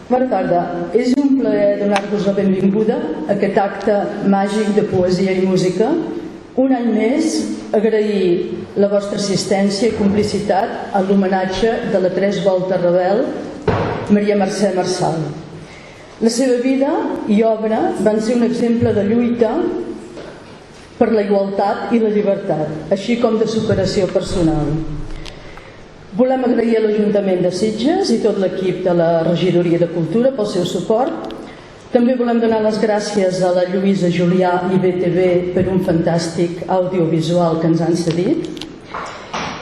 Bona tarda. És un plaer donar-vos la benvinguda a aquest acte màgic de poesia i música. Un any més, agrair la vostra assistència i complicitat a l'homenatge de la tres voltes rebel Maria Mercè Marçal. La seva vida i obra van ser un exemple de lluita per la igualtat i la llibertat, així com de superació personal. Volem agrair a l'Ajuntament de Sitges i tot l'equip de la Regidoria de Cultura pel seu suport. També volem donar les gràcies a la Lluïsa Julià i BTV per un fantàstic audiovisual que ens han cedit.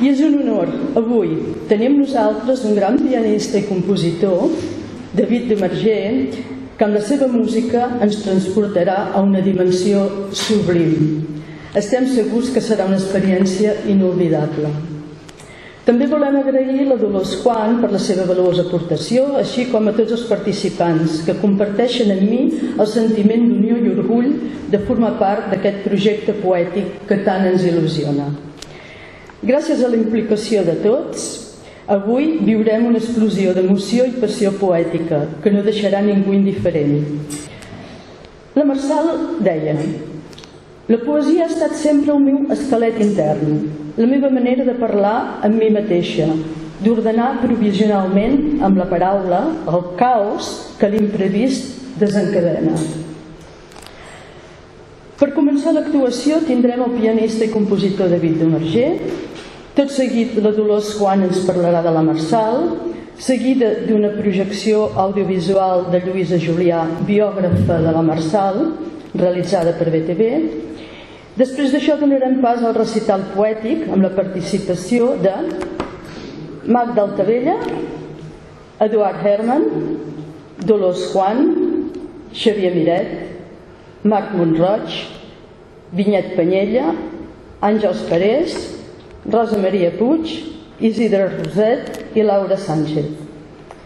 I és un honor avui tenir amb nosaltres un gran pianista i compositor, David Demarger, que amb la seva música ens transportarà a una dimensió sublim. Estem segurs que serà una experiència inolvidable. També volem agrair la Dolors Juan per la seva valuosa aportació, així com a tots els participants que comparteixen amb mi el sentiment d'unió i orgull de formar part d'aquest projecte poètic que tant ens il·lusiona. Gràcies a la implicació de tots, avui viurem una explosió d'emoció i passió poètica que no deixarà ningú indiferent. La Marçal deia: la poesia ha estat sempre el meu esquelet intern, la meva manera de parlar amb mi mateixa, d'ordenar provisionalment amb la paraula el caos que l'imprevist desencadena. Per començar l'actuació tindrem el pianista i compositor David Demarger. Tot seguit la Dolors Juan ens parlarà de la Marçal, seguida d'una projecció audiovisual de Lluïsa Julià, biògrafa de la Marçal, realitzada per BTV. Després d'això donarem pas al recital poètic amb la participació de Magda Altavella, Eduard Herman, Dolors Juan, Xavier Miret, Marc Montroig, Vinyet Panyella, Àngels Parés, Rosa Maria Puig, Isidre Roset i Laura Sánchez.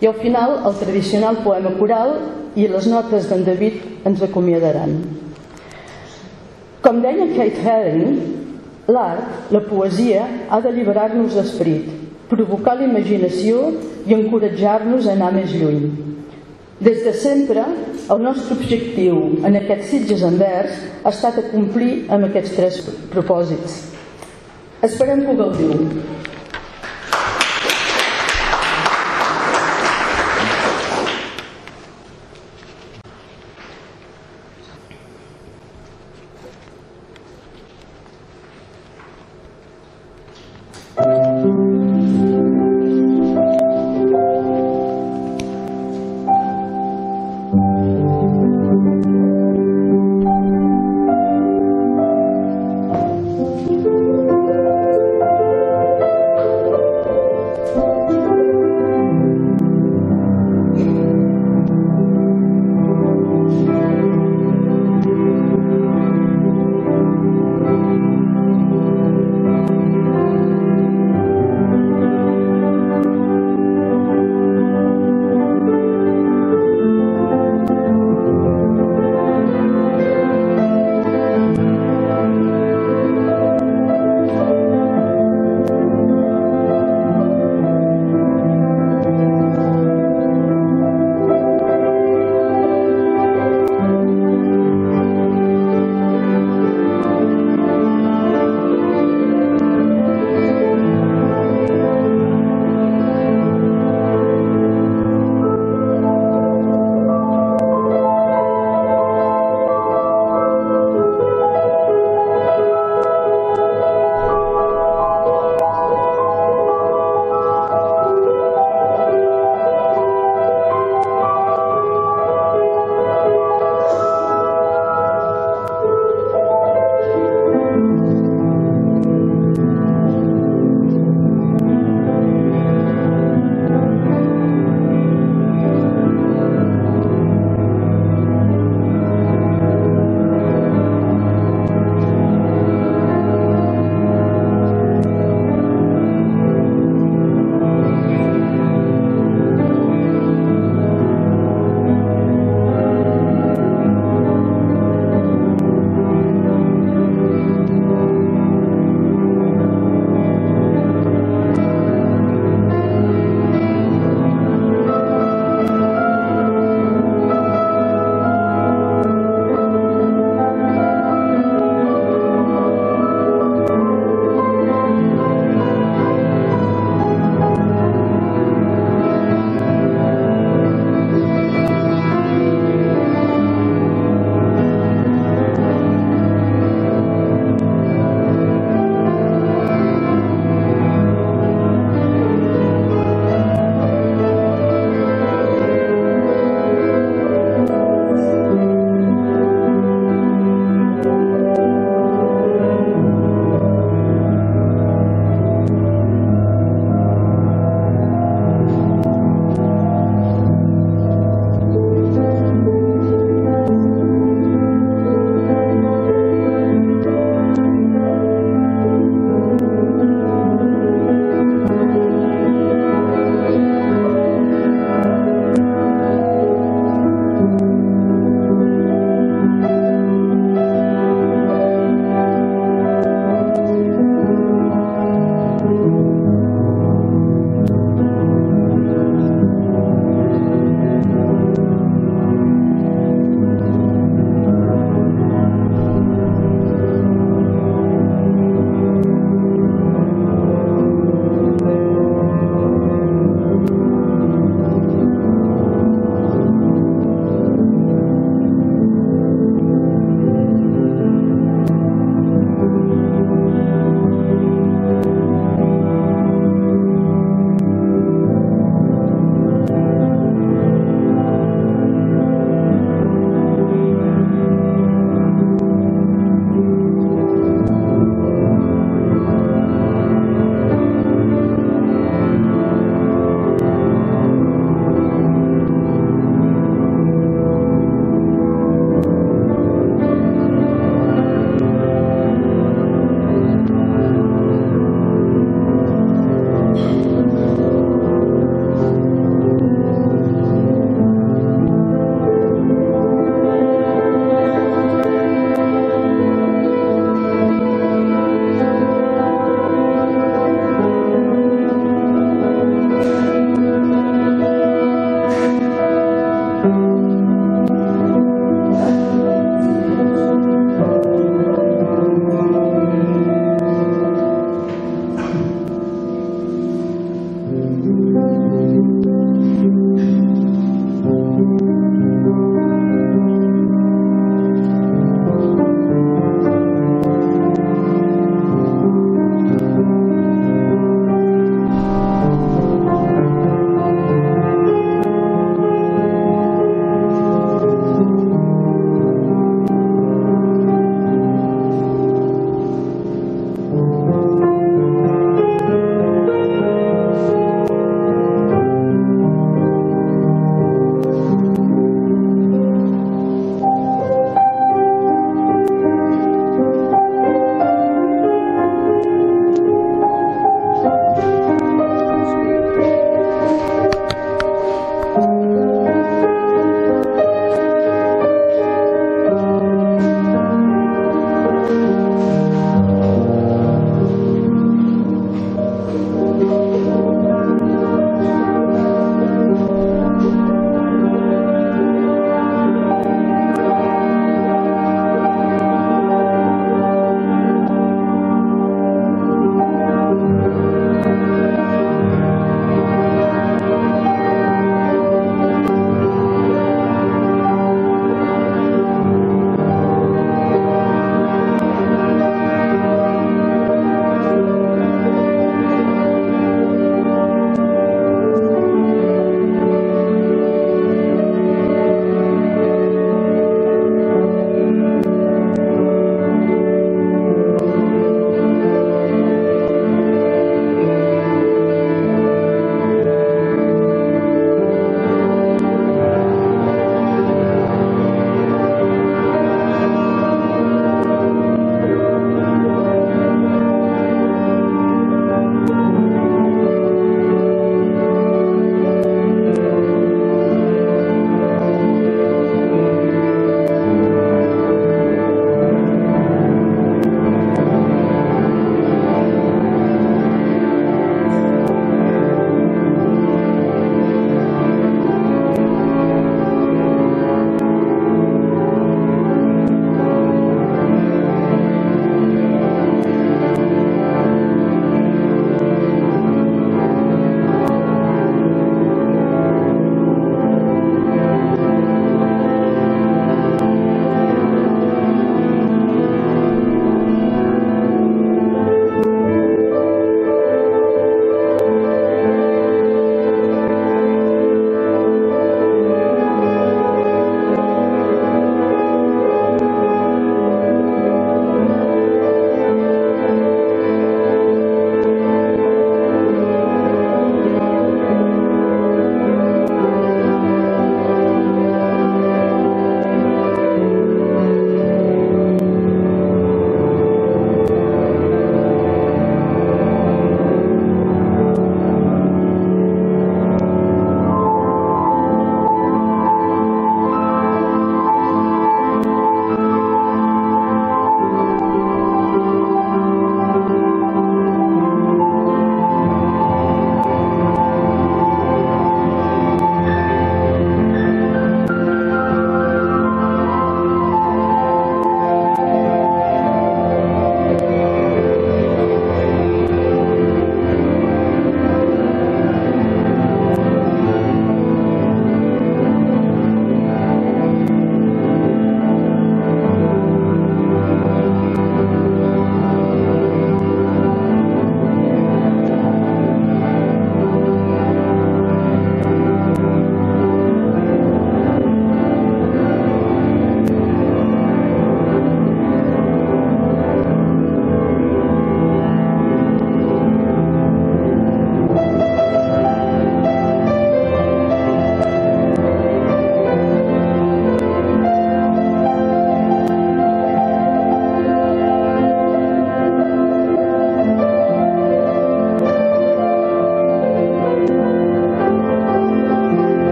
I al final el tradicional poema coral i les notes d'en David ens acomiadaran. Com deia Keith Haring, l'art, la poesia, ha d'alliberar-nos l'esperit, provocar la imaginació i encoratjar-nos a anar més lluny. Des de sempre, el nostre objectiu en aquest Sitges en vers ha estat acomplir amb aquests tres propòsits. Esperem que ho gaudiu.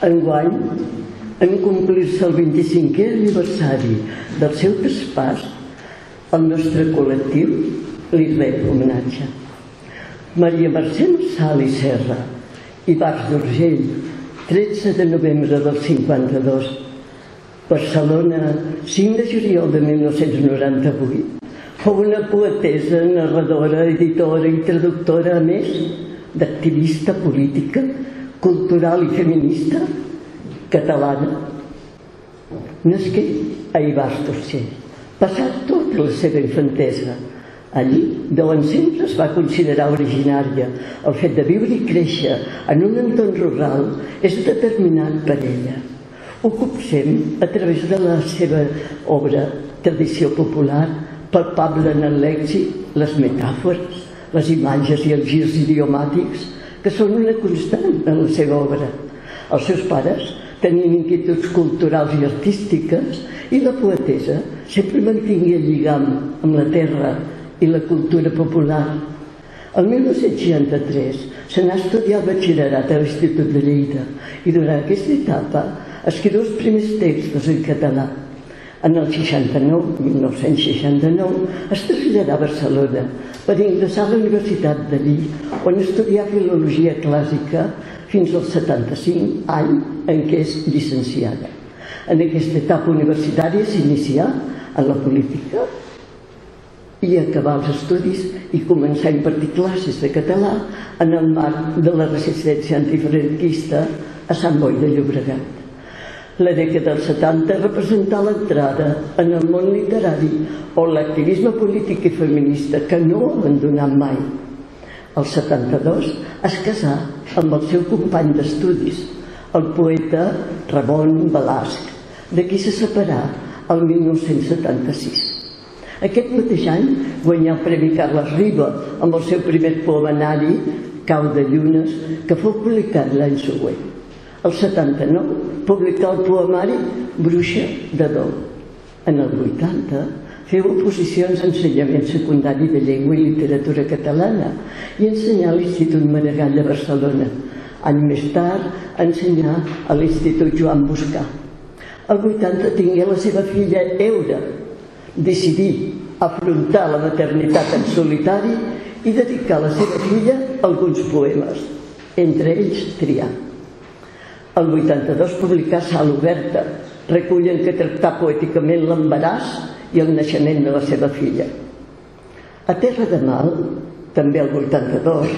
Enguany, en complir-se el 25è aniversari del seu traspàs, el nostre col·lectiu li rep homenatge. Maria Mercè Marsal i Serra i Bars d'Urgell, 13 de novembre del 52, Barcelona, 5 de juliol de 1998, fou una poetessa, narradora, editora i traductora, a més d'activista política, cultural i feminista catalana. Nasqué a Ivars d'Urgell, passà tota la seva infantesa allí, d'on sempre es va considerar originària. El fet de viure i créixer en un entorn rural és determinant per ella. Ho copsem a través de la seva obra Tradició popular, palpable en el lèxic, les metàfores, les imatges i els girs idiomàtics, que són una constant en la seva obra. Els seus pares tenien inquietuds culturals i artístiques i la poetessa sempre mantingué el lligam amb la terra i la cultura popular. El 1963 se n'ha estudiat el batxillerat a l'Institut de Lleida i durant aquesta etapa escriu els primers textos en català. En el 1969 es traslladà a Barcelona per ingressar a la Universitat de Vic, on estudià filologia clàssica fins al 75, any en què és llicenciada. En aquesta etapa universitària s'inicià en la política i acabà els estudis i començà a impartir classes de català en el marc de la resistència antifranquista a Sant Boi de Llobregat. La dècada dels 70 representà l'entrada en el món literari o l'activisme polític i feminista que no abandonà mai. El 72 es casà amb el seu company d'estudis, el poeta Ramon Balasc, de qui se separà el 1976. Aquest mateix any guanyà el Premi Carles Riba amb el seu primer poemanari, Cau de Llunes, que fou publicat l'any següent. El 79 publicà el poemari Bruixa de Dol. En el 80 feu oposicions a ensenyament secundari de llengua i literatura catalana i ensenyà a l'Institut Maragall de Barcelona. Any més tard ensenyà a l'Institut Joan Boscà. El 80 tingué la seva filla Eura. Decidí afrontar la maternitat en solitari i dedicar a la seva filla alguns poemes, entre ells Triar. El 82 publicà Sala Oberta, recull en què tractà poèticament l'embaràs i el naixement de la seva filla. A Terra de Mal, també el 82,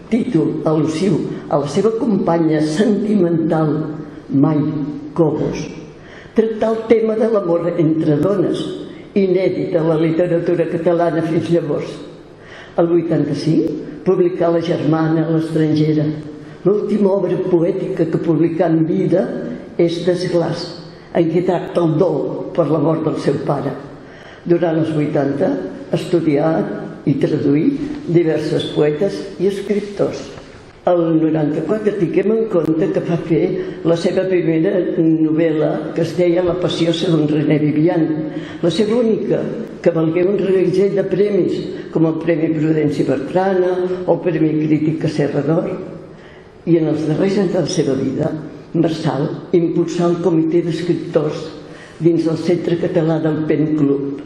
títol al·lusiu a la seva companya sentimental Mai Cobos, tractà el tema de l'amor entre dones, inèdit a la literatura catalana fins llavors. El 85 publicà La germana a l'estrangera. L'última obra poètica que publicà en vida és Desglaç, en què tracta el dol per la mort del seu pare. Durant els 80 estudià i traduí diversos poetes i escriptors. El 94 tinguem en compte que va fer la seva primera novel·la, que es deia La passió segons René Vivian, la seva única, que valgué un reguitzell de premis, com el Premi Prudenci Bertrana o el Premi Crítica Serra d'Or. I en els darrers anys de la seva vida, Marsal impulsà el comitè d'escriptors dins el Centre Català del Pen Club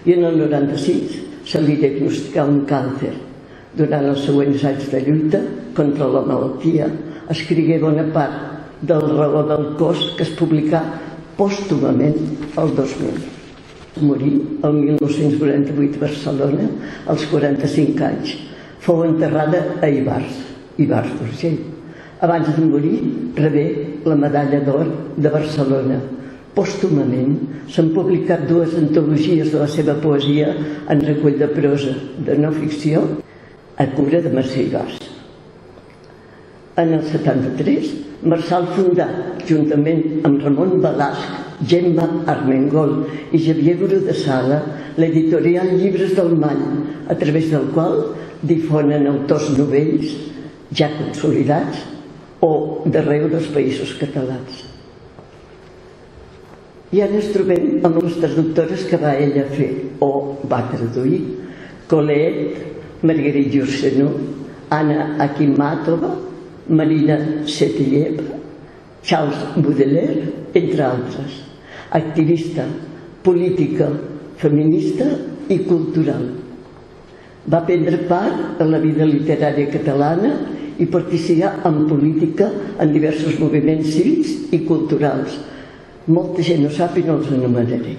i en el 96 se li diagnosticà un càncer. Durant els següents anys de lluita contra la malaltia escrigué bona part del Raó del cos, que es publicà pòstumament el 2000. Morí el 1948 a Barcelona als 45 anys. Fou enterrada a Ivars d'Urgell. Abans de morir rebé la Medalla d'Or de Barcelona. Pòstumament s'han publicat 2 antologies de la seva poesia en recull de prosa de no ficció, A cura de Mercè Ivars. En el 73, Marsal fundà, juntament amb Ramon Balasc, Gemma Armengol i Xavier Gurú de Sala, l'editorial Llibres del Mall, a través del qual difonen autors novells ja consolidats o d'arreu dels països catalans. I ara ens trobem amb les traductores que va ella fer o va traduir: Colette, Marguerite Yourcenou, Anna Akhmatova, Marina Tsvetaeva, Charles Baudelaire, entre altres. Activista, política, feminista i cultural. Va prendre part en la vida literària catalana i participar en política en diversos moviments cívics i culturals. Molta gent no sap i no els enumeraré.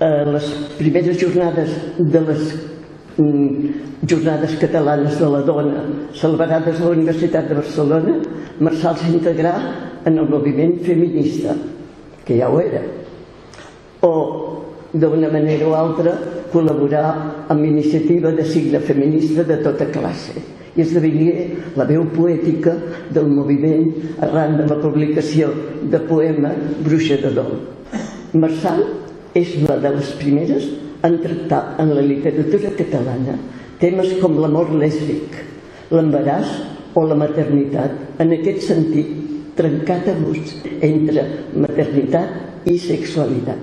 Les primeres jornades de les Jornades Catalanes de la Dona celebrades a la Universitat de Barcelona, Marçal s'integrà en el moviment feminista, que ja ho era, o d'una manera o altra col·laborar amb iniciativa de signe feminista de tota classe i esdevingué la veu poètica del moviment arran de la publicació de poema Bruixa de Dol. Marçal és una de les primeres en tractar en la literatura catalana temes com l'amor lèsbic, l'embaràs o la maternitat, en aquest sentit trencat a gust entre maternitat i sexualitat.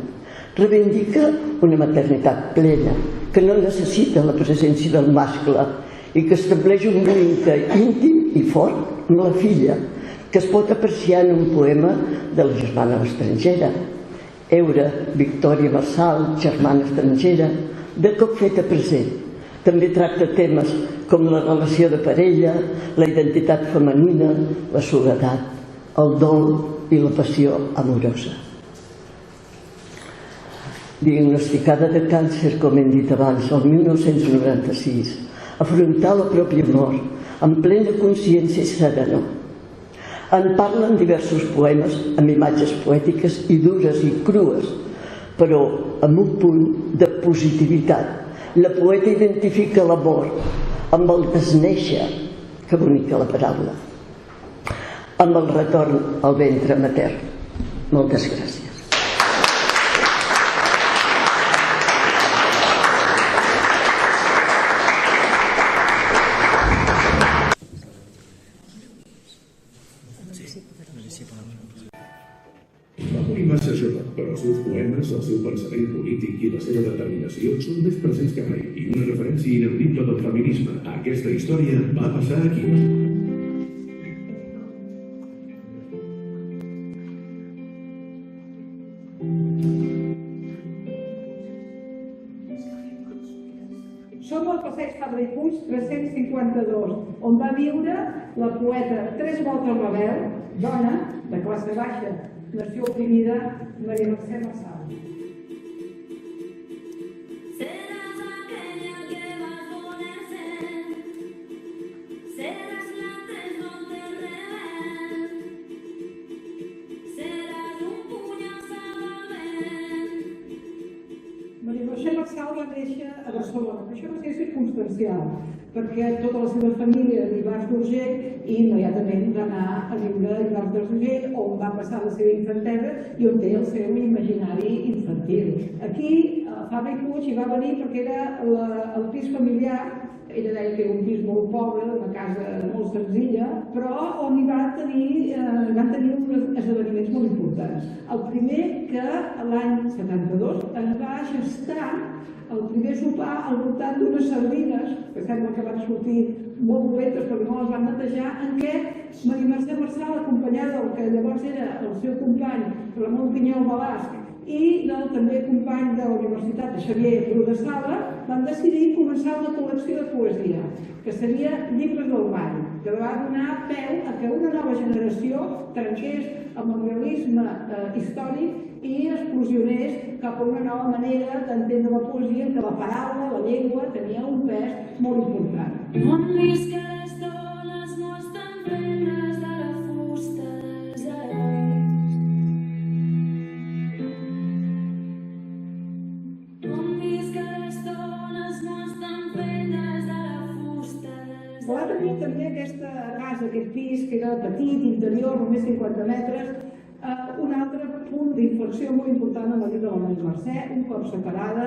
Reivindica una maternitat plena, que no necessita la presència del mascle i que estableix un vincle íntim i fort amb la filla, que es pot apreciar en un poema de la germana estrangera. Eura, Victòria Marçal, germana estrangera, de cop feta present. També tracta temes com la relació de parella, la identitat femenina, la soledat, el dol i la passió amorosa. Diagnosticada de càncer, com hem dit abans, el 1996, afrontar la pròpia mort amb plena consciència i serenor. En parlen diversos poemes amb imatges poètiques i dures i crues, però amb un punt de positivitat. La poeta identifica l'amor amb el desnéixer, que bonica la paraula, amb el retorn al ventre matern. Moltes gràcies. Va morir massa jove, però els seus poemes, el seu pensament polític i la seva determinació són més presents que mai i una referència ineludible del feminisme. Aquesta història va passar aquí. Som al passeig Fabra i Puig 352, on va viure la poeta tres voltes rebel, dona, de classe baixa, nació oprimida, Maria Mercè Marçal. Serás aquella que vas ponerse, serás la desmonte rebel, serás un puñal salvavidas. Maria Mercè Marçal va néixer a Barcelona. Això va ser circumstancial, perquè tota la seva família a Ivars d'Urgell i immediatament va anar a viure a Ivars d'Urgell, on va passar la seva infantesa i on té el seu imaginari infantil. Aquí, a Fabra i Puig, hi va venir perquè era el pis familiar. Ella deia que era un pis molt pobre, una casa molt senzilla, però on van tenir uns esdeveniments molt importants. El primer, que l'any 72 es va gestar el primer sopar al voltant d'unes sardines, que sembla que van sortir molt dolentes perquè no les van netejar, en què Maria Mercè Marçal, acompanyada del que llavors era el seu company Ramon Pinyol Balasc i del també company de la Universitat de Xavier Bru de Sala, van decidir començar una col·lecció de poesia, que seria Llibres del Ball, que va donar peu a que una nova generació trenqués amb el realisme històric i explosionés cap a una nova manera d'entendre la poesia, en què la paraula, la llengua, tenia un pes molt important. On visca les dones no estan plenes de la fusta dels herois. On visca les dones no estan plenes de la fusta dels herois. Va tenir també aquesta casa, aquest pis, que era petit, interior, només 50 metres, un altre punt d'inflexió molt important en la vida de la Maria Mercè. Un cop separada,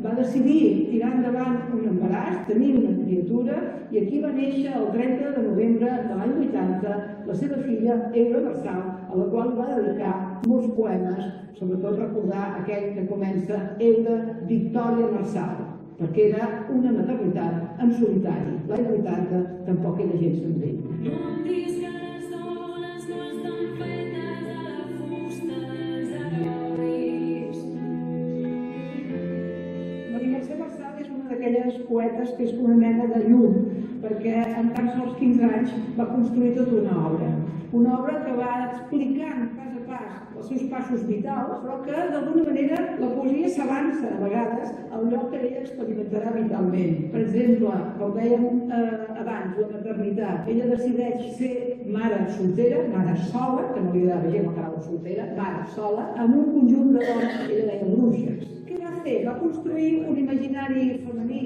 va decidir tirar endavant un embaràs, tenir una criatura, i aquí va néixer el 30 de novembre de l'any 80 la seva filla, Eura Marçal, a la qual va dedicar molts poemes, sobretot recordar aquell que comença Eura Victòria Marçal, perquè era una maternitat en solitari. L'any 80 tampoc era gens senzill. On visca les dones no estan plenes vegades que és una mena de llum, perquè en tan sols 15 anys va construir tota una obra que va explicant pas a pas els seus passos vitals, però que d'alguna manera la poesia s'avança a vegades al lloc que ella experimentarà vitalment. Per exemple, com dèiem abans, la maternitat. Ella decideix ser mare soltera, mare sola, que no li agrada gens la paraula soltera, mare sola, amb un conjunt de dones que ella deia bruixes. Què va fer? Va construir un imaginari femení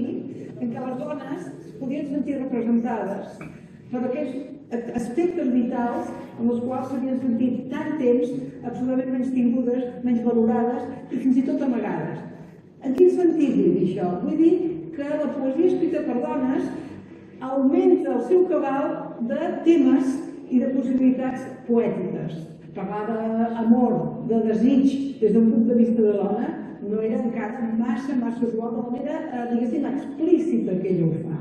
en què les dones podien sentir representades per aquests aspectes vitals en els quals s'havien sentit tant temps absolutament menystingudes, menys valorades i fins i tot amagades. En quin sentit dic això? Vull dir que la poesia escrita per dones augmenta el seu cabal de temes i de possibilitats poètiques. Parlar d'amor, de desig des d'un punt de vista de dona no era encara massa usual de manera, diguéssim, explícita que ella ho fa.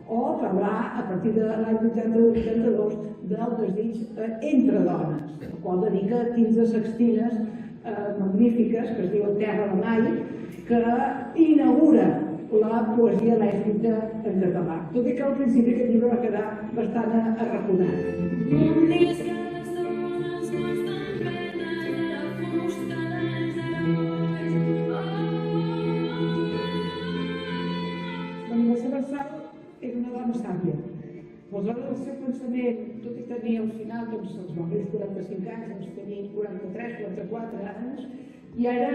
O parlar, a partir de l'any 80-82, del desig entre dones, el qual dedica 15 sextines magnífiques, que es diuen Terra de Mai, que inaugura la poesia lèsbica en català. Tot i que al principi aquest llibre va quedar bastant arraconat. La Mercè Marçal era una dona sàvia. Aleshores, el seu pensament, tot i tenir al final els meus 45 anys, doncs tenir 43, 44 anys, i era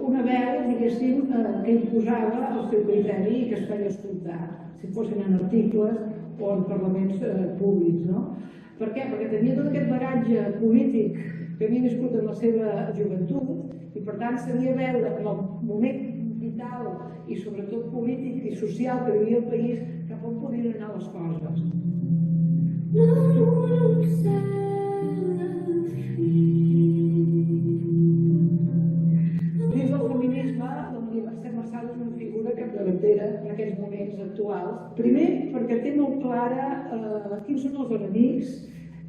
una veu, diguéssim, que imposava el seu criteri i que es feia escoltar, si fossin en articles o en parlaments públics, no? Per què? Perquè tenia tot aquest bagatge polític que havia viscut en la seva joventut i, per tant, sabia veure en el moment vital i sobretot polític i social que vivia el país cap on podien anar les coses. Dins del feminisme, la Mercè Marçal és una figura capdavantera en aquests moments actuals. Primer, perquè té molt clara quins són els enemics,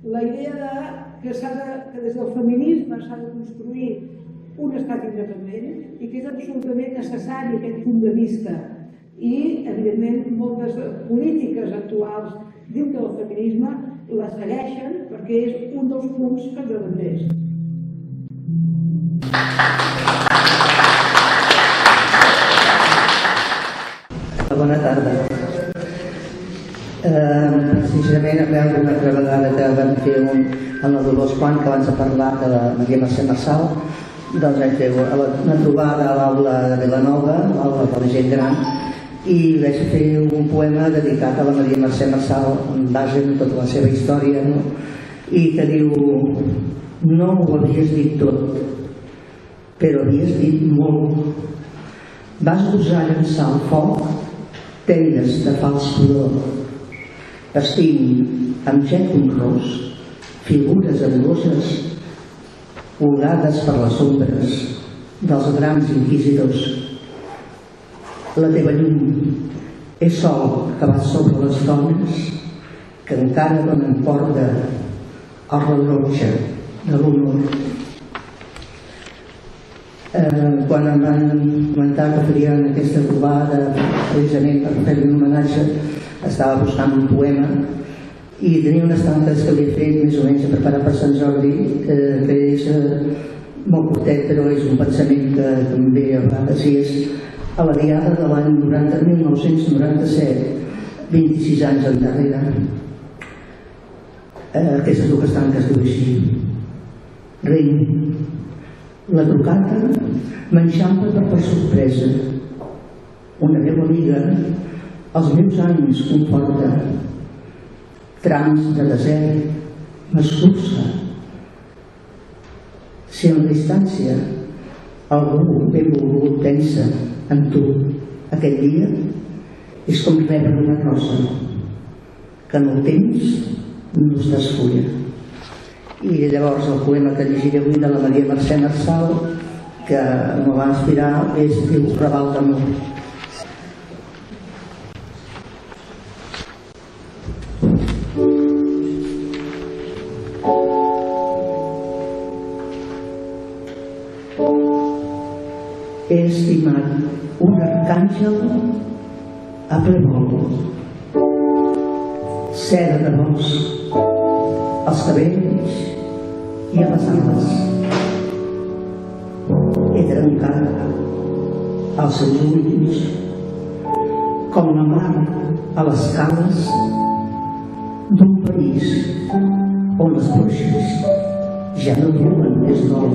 la idea que des del feminisme s'ha de construir un estat independent i que és absolutament necessari aquest punt de vista. I, evidentment, moltes polítiques actuals dintre del feminisme la segueixen perquè és un dels punts capdavanters. Bona tarda. Sincerament, a veure una altra vegada que vam fer en la Dolors Quan, que abans de parlar de la Maria Mercè Marçal, doncs vaig fer una trobada a l'aula de Vilanova, l'aula de la gent gran, i vaig fer un poema dedicat a la Maria Mercè Marçal en base a tota la seva història, no? I que diu: no ho havies dit tot, però havies dit molt. Vas gosar llançar al foc teines de fals pudor, vestint amb jet honrós figures angoses holgades per les ombres dels grans inquisidors. La teva llum és sol que va sobre les dones que encara donen corda al rellotge de l'honor. Quan em van comentar que farien aquesta trobada precisament per fer un homenatge, estava buscant un poema i tenia unes tantes que havia fet més o menys a preparar per Sant Jordi, que és molt curtet, però és un pensament que em ve a vegades, i és a la diada de l'any 1997, 26 anys endarrere. Aquesta és el que estan, que es diu així: Rei, la trucada m'enxampa per sorpresa. Una veu amiga els meus ànims conforta. Trams de desert m'escurça. Si en la distància algú ben volgut pensa en tu aquest dia, és com rebre una rosa que en el temps no es desfulla. I llavors el poema que llegiré avui de la Maria Mercè Marçal, que me va inspirar, es diu Raval d'amor. He estimat un arcàngel a ple vol, seda de bosc, als cabells i a les ales. He trencat els seus ulls com la mar a les cales d'un país on les bruixes ja no diuen més d'or.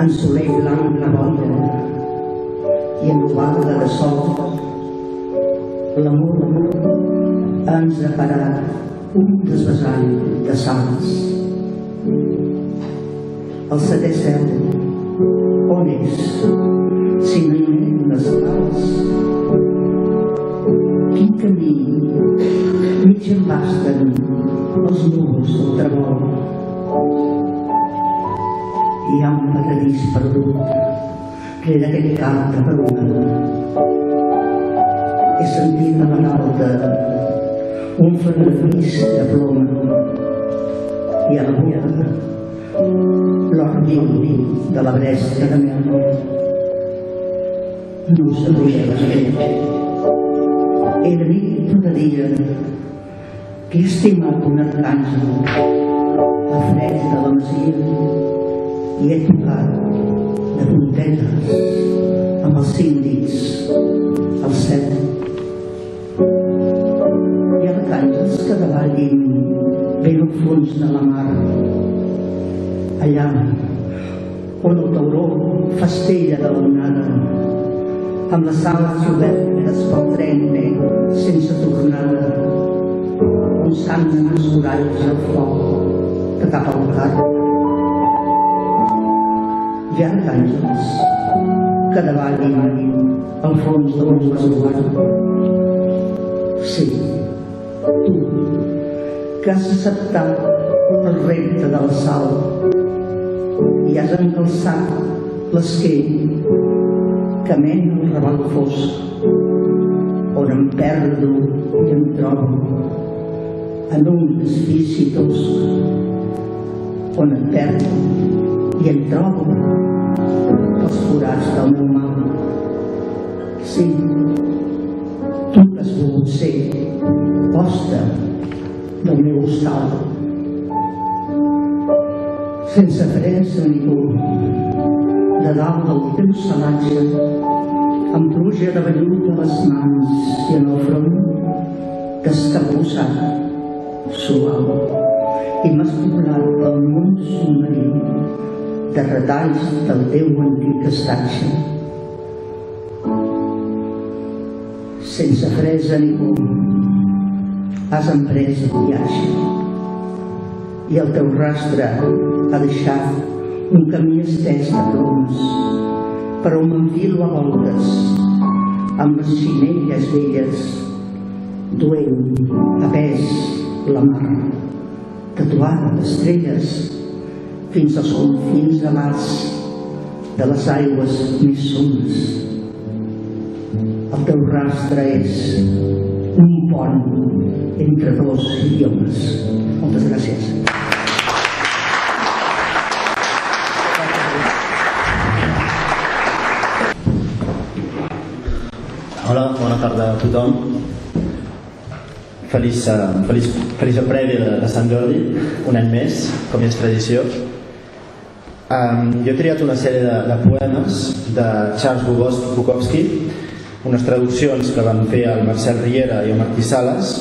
En soleil blanc la boira i en l'obalda de sol l'amor ens ha parat un desvessall de salts. El setè cel, on és, si no hi ha les pals? Quin camí mig embasten els núvols del tremol. Hi ha un paradís perdut rere aquell camp de peruna. He sentit a la galta un ferradís de ploma i a la boca l'or viu de la bresta de mel. No sabia la gent. Era nit tota dia que he estimat un arcàngel a fresc de la masia i he tocat de puntetes amb els 5 dits al cel. Hi ha arcàngels que davallin ben al fons de la mar, allà on el tauró festella de l'onada, amb les ales obertes pel tren sense tornada, on s'han els coralls al foc que tapa el car. Hi ha arcàngels que davallin al fons de l'esguard. Sí, tu, que has acceptat el repte del salt i has encalçat l'esquell que mena el raval fosc, on em perdo i em trobo en un desfici tosc, on em perdo i em trobo els forats del meu mal. Sí, tu que has volgut ser hoste del meu hostal, sense fressa ni por, de dalt del teu salatge, amb pluja de vellut a les mans i en el front, t'escapossat, suau, i m'has poblat pel món submarí de retalls del teu antic estatge. Sense fressa ni por, has emprès el viatge i el teu rastre ha deixat un camí estès de plomes per on m'enfilo a voltes amb les xinelles velles, duent a pes la mar, tatuada d'estrelles fins als confins alats de les aigües més somes. El teu rastre és un pont entre dos idiomes. Moltes gràcies. Hola, bona tarda a tothom. Feliç prèvia de Sant Jordi, un any més, com és tradició. Jo he triat una sèrie de poemes de Charles Bukowski, unes traduccions que van fer el Marcel Riera i el Martí Sales.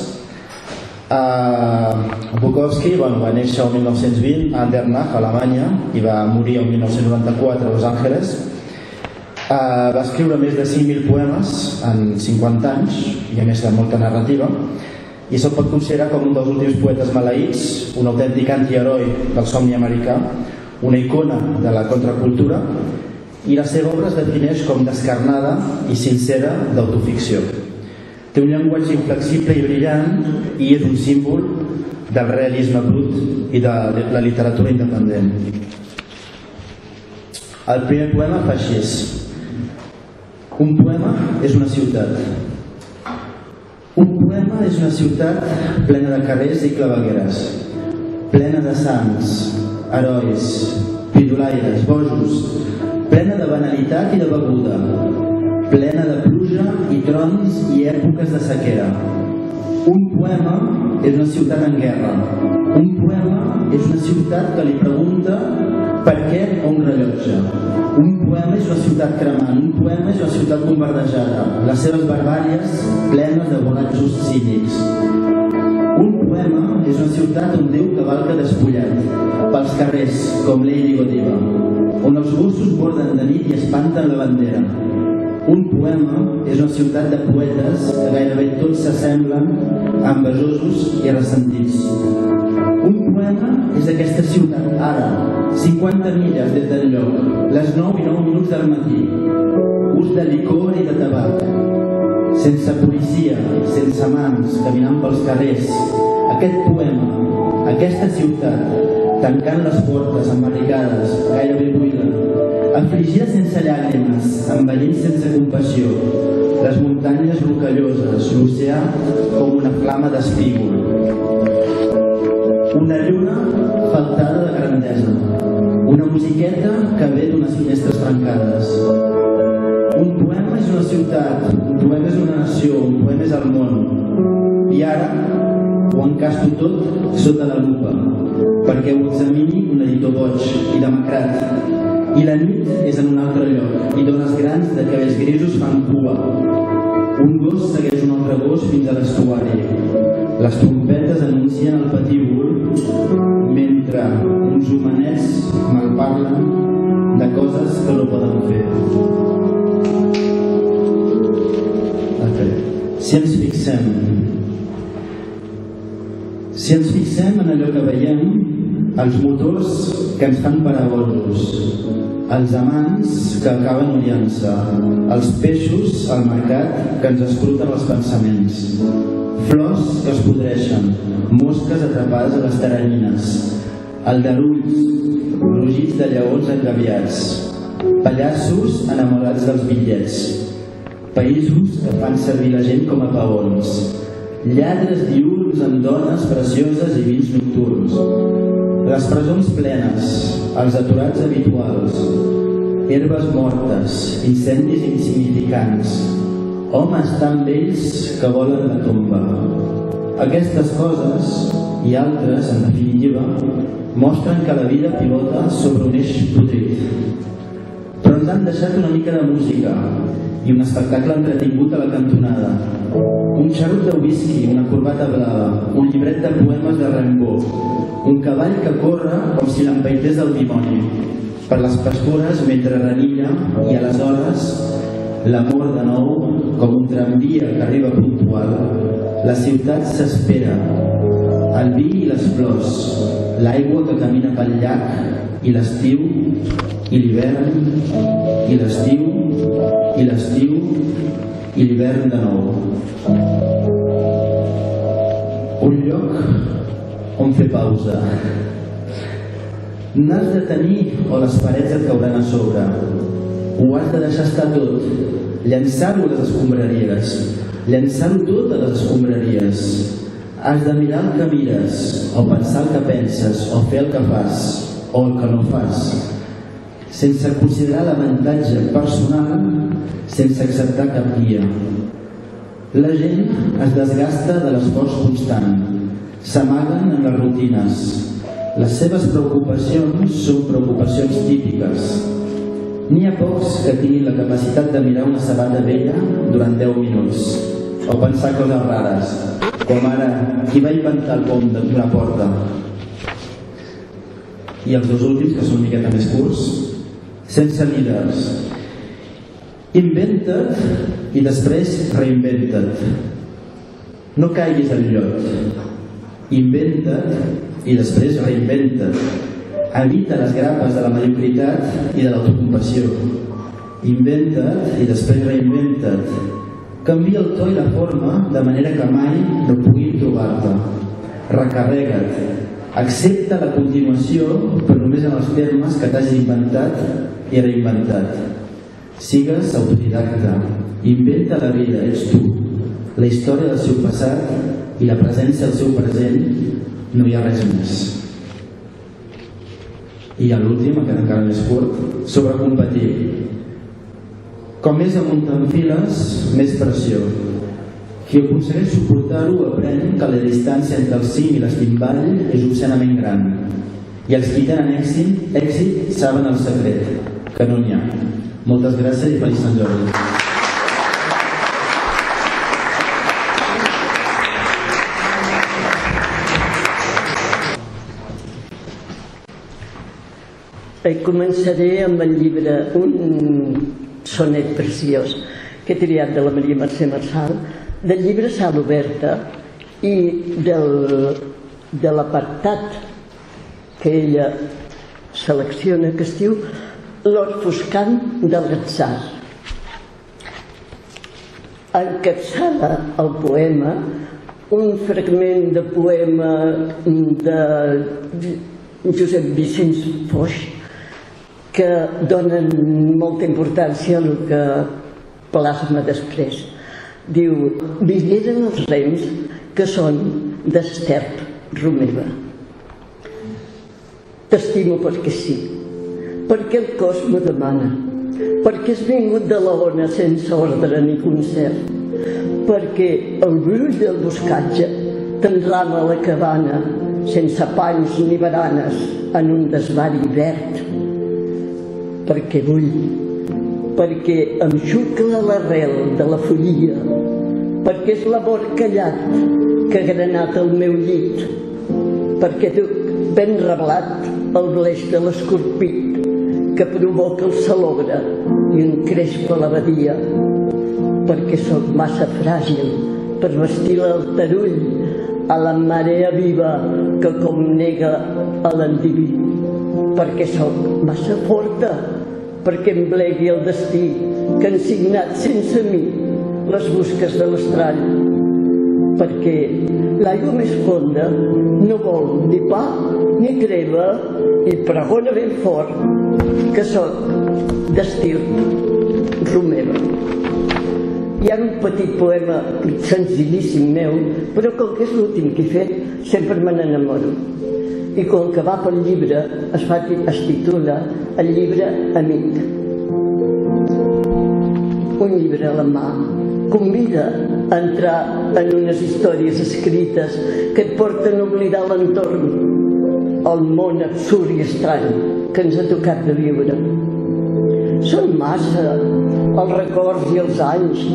Bukowski va néixer el 1920 a Andernach, a Alemanya, i va morir el 1994 a Los Angeles. Va escriure més de 5.000 poemes en 50 anys, i a més de molta narrativa, i se'l pot considerar com un dels últims poetes maleïts, un autèntic antiheroi del somni americà, una icona de la contracultura, i la seva obra es defineix com descarnada i sincera d'autoficció. Té un llenguatge inflexible i brillant i és un símbol del realisme brut i de la literatura independent. El primer poema fa així: un poema és una ciutat. Un poema és una ciutat plena de carrers i clavegueres, plena de sants, herois, pidolaires, bojos, plena de banalitat i de beguda, plena de pluja i trons i èpoques de sequera. Un poema és una ciutat en guerra. Un poema és una ciutat que li pregunta per què a un rellotge. Un poema és una ciutat cremant. Un poema és una ciutat bombardejada, les seves barbàries plenes de borratxos cínics. Un poema és una ciutat on Déu cavalca despullat pels carrers, com Lady Godiva, on els gossos borden de nit i espanten la bandera. Un poema és una ciutat de poetes que gairebé tots s'assemblen, envejosos i ressentits. Un poema és aquesta ciutat ara, 50 milles des del lloc, les 9 i 9 minuts del matí, ús de licor i de tabac, sense policia, sense mans, caminant pels carrers. Aquest poema, aquesta ciutat, tancant les portes amb barricades, gairebé buida, afligida sense llàgrimes, envellint sense compassió, les muntanyes rocalloses, l'oceà com una flama d'espígol. Una lluna faltada de grandesa, una musiqueta que ve d'unes finestres trencades. Un poema és una ciutat, un poema és una nació, un poema és el món. I ara ho encasto tot sota la lupa, perquè ho examini un editor boig i demacrat. I la nit és en un altre lloc, i dones grans de cabells grisos fan cua. Un gos segueix un altre gos fins a l'estuari. Les trompetes anuncien el patíbul, mentre uns homenets malparlen de coses que no poden fer. Si ens fixem en allò que veiem, els motors que ens fan parabolos, els amants que acaben odiant-se, els peixos al mercat que ens escruten els pensaments, flors que es podreixen, mosques atrapades a les teranyines, aldarulls, rugits de lleons engaviats, pallassos enamorats dels bitllets, països que fan servir la gent com a paons, lladres diürns amb dones precioses i vins nocturns, les presons plenes, els aturats habituals, herbes mortes, incendis insignificants, homes tan vells que volen la tomba. Aquestes coses, i altres, en definitiva, mostren que la vida pilota sobre un eix podrit. Però ens han deixat una mica de música i un espectacle entretingut a la cantonada. Un xarop de whisky, una corbata blava, un llibret de poemes de Rimbaud, un cavall que corre com si l'empaités el dimoni per les pastures mentre renilla, i aleshores l'amor de nou com un tramvia que arriba puntual. La ciutat s'espera, el vi i les flors, l'aigua que camina pel llac, i l'estiu i l'hivern, i l'estiu i l'estiu i l'hivern de nou. Un lloc on fer pausa. N'has de tenir o les parets et cauran a sobre. Ho has de deixar estar tot, llançar-ho a les escombraries, llançar-ho tot a les escombraries. Has de mirar el que mires, o pensar el que penses, o fer el que fas, o el que no fas, sense considerar l'avantatge personal, sense acceptar cap guia. La gent es desgasta de l'esforç constant, s'amaguen en les rutines. Les seves preocupacions són preocupacions típiques. N'hi ha pocs que tinguin la capacitat de mirar una sabata vella durant 10 minuts, o pensar coses rares, com ara qui va inventar el pom d'una porta. I els dos últims, que són una miqueta més curts, sense líders. Inventa't i després reinventa't. No caiguis al llot. Inventa't i després reinventa't. Evita les grapes de la mediocritat i de l'autocompassió. Inventa't i després reinventa't. Canvia el to i la forma de manera que mai no puguin trobar-te. Recarrega't. Accepta la continuació, però només en els termes que t'has inventat i reinventat. Sigues autodidacta. Inventa la vida, ets tu. La història del seu passat i la presència del seu present, no hi ha res més. I l'últim, que encara més curt, sobre competir. Com més amunt t'enfiles, més pressió. Qui aconsegueix suportar-ho aprèn que la distància entre el cim i l'estimball és obscenament gran. I els qui tenen èxit saben el secret, que no n'hi ha. Moltes gràcies i feliç Sant Jordi. Començaré amb el llibre, un sonet preciós que he triat de la Maria Mercè Marçal, del llibre Sal Oberta i de l'apartat que ella selecciona, que es diu L'Orfuscant del Gatzar. Encapçala el poema un fragment de poema de Josep Vicenç Foix, que donen molta importància al que plasma després. Diu: vigueren els rems que són d'Estep Romeva. T'estimo perquè sí, perquè el cos m'ho demana, perquè has vingut de la ona sense ordre ni concert, perquè el brull del boscatge t'enrama la cabana sense panys ni baranes en un desvari verd, perquè vull, perquè em xucla l'arrel de la follia, perquè és l'amor callat que ha granat el meu llit, perquè duc ben reblat el bleix de l'escorpit que provoca el salobre i encrespa la badia, perquè sóc massa fràgil per vestir l'altarull a la marea viva que com nega a l'endiví, perquè sóc massa forta perquè em blegui el destí que han signat sense mi les busques de l'estrall, perquè l'aigua més fonda no vol ni pa ni crema i pregona ben fort que sóc d'estil Romeva. Hi ha un petit poema senzillíssim meu, però com que és l'últim que he fet, sempre me n'enamoro. I com que va pel llibre, es titula El llibre amic. Un llibre a la mà convida a entrar en unes històries escrites que et porten a oblidar l'entorn, el món absurd i estrany que ens ha tocat de viure. Són massa els records i els anys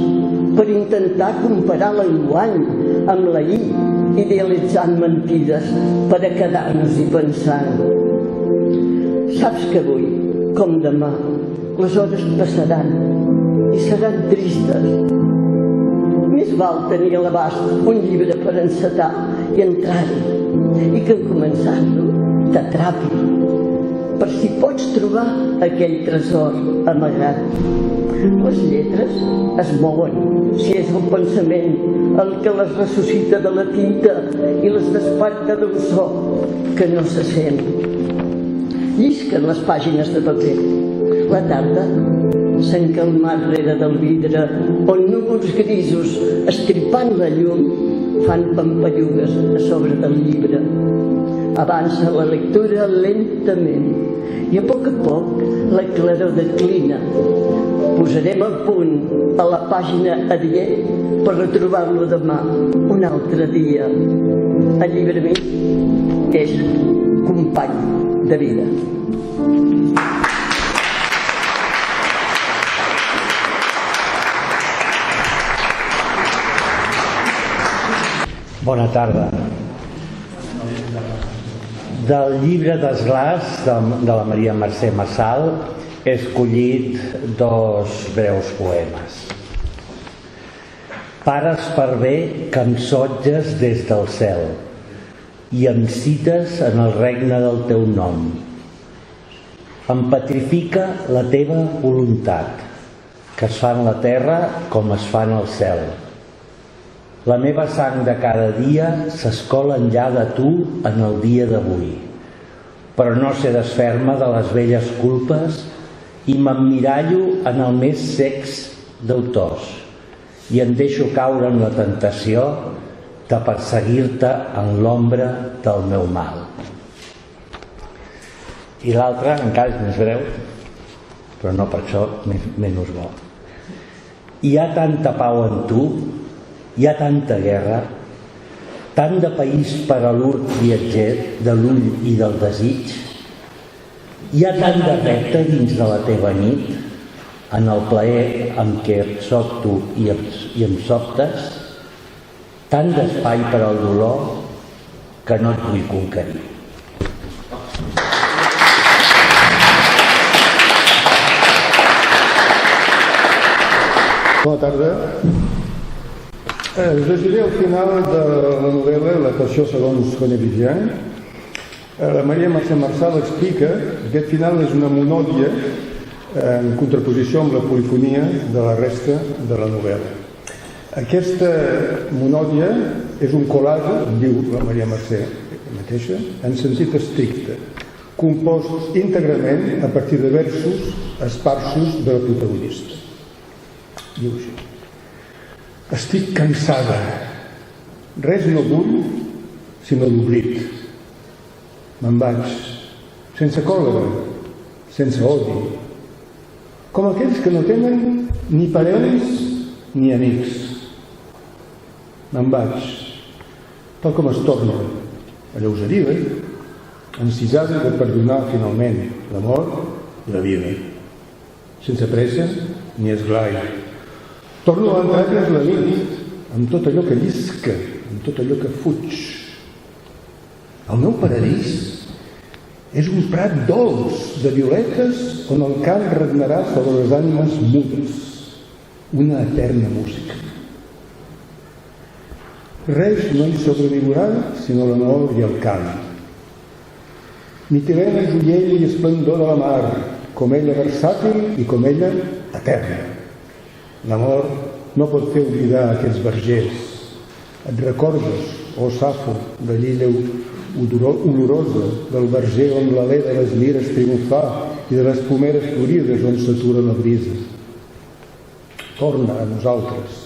per intentar comparar l'enguany amb l'ahir, idealitzant mentides per a quedar-nos-hi pensant. Saps que avui, com demà, les hores passaran i seran tristes. Més val tenir a l'abast un llibre per encetar i entrar-hi, i que en començar-lo t'atrapi, per si pots trobar aquell tresor amagat. Les lletres es mouen si és el pensament el que les ressuscita de la tinta i les desperta d'un so que no se sent. Llisquen les pàgines de paper. La tarda s'encalmà rere del vidre on núvols grisos, estripant la llum, fan pampallugues a sobre del llibre. Avança la lectura lentament i a poc la claror declina. Posarem el punt a la pàgina adient per retrobar-lo demà, un altre dia. El llibre amic és company de vida. Bona tarda. Del llibre d'Esglàs de la Maria Mercè Marçal he escollit dos breus poemes. Pares per bé que em sotges des del cel i em cites en el regne del teu nom. Em petrifica la teva voluntat, que es fa en la terra com es fa en el cel. La meva sang de cada dia s'escola enllà de tu en el dia d'avui, però no sé desfer-me de les velles culpes i m'emmirallo en el més secs d'autors i em deixo caure en la tentació de perseguir-te en l'ombra del meu mal. I l'altre encara és més breu, però no per això menys bo. hi ha tanta pau en tu, hi ha tanta guerra, tant de país per a l'urt viatger de l'ull i del desig, hi ha tant de repte dins de la teva nit, en el plaer amb què et sobto i em sobtes, tant d'espai per al dolor que no et vull conquerir. Bona tarda. Us llegiré al final de la novel·la La passió segons René Vivian. La Maria Mercè Marçal explica que aquest final és una monòdia en contraposició amb la polifonia de la resta de la novel·la. Aquesta monòdia és un collage, diu la Maria Mercè mateixa, en sentit estricte, compost íntegrament a partir de versos esparsos de la protagonista. Diu així: estic cansada, res no vull sinó l'oblit. Me'n vaig, sense còlera, sense odi, com aquells que no tenen ni parents ni amics. Me'n vaig, tal com es torna, alleugerida, encisada de perdonar finalment la mort i la vida, sense pressa ni esglai. Torno a entrar dins la nit, amb tot allò que llisca, amb tot allò que fuig. El meu paradís és un prat dolç de violetes on el cant regnarà sobre les ànimes mudes, una eterna música. Res no hi sobreviurà sinó l'amor i el cant. Mitilena és ullell i esplendor de la mar, com ella versàtil i com ella eterna. L'amor no pot fer oblidar aquests vergers. Et recordes, oh Safo, de l'illa olorosa, del verger on l'alè de les mires triomfà i de les pomeres florides on s'atura la brisa. Torna a nosaltres.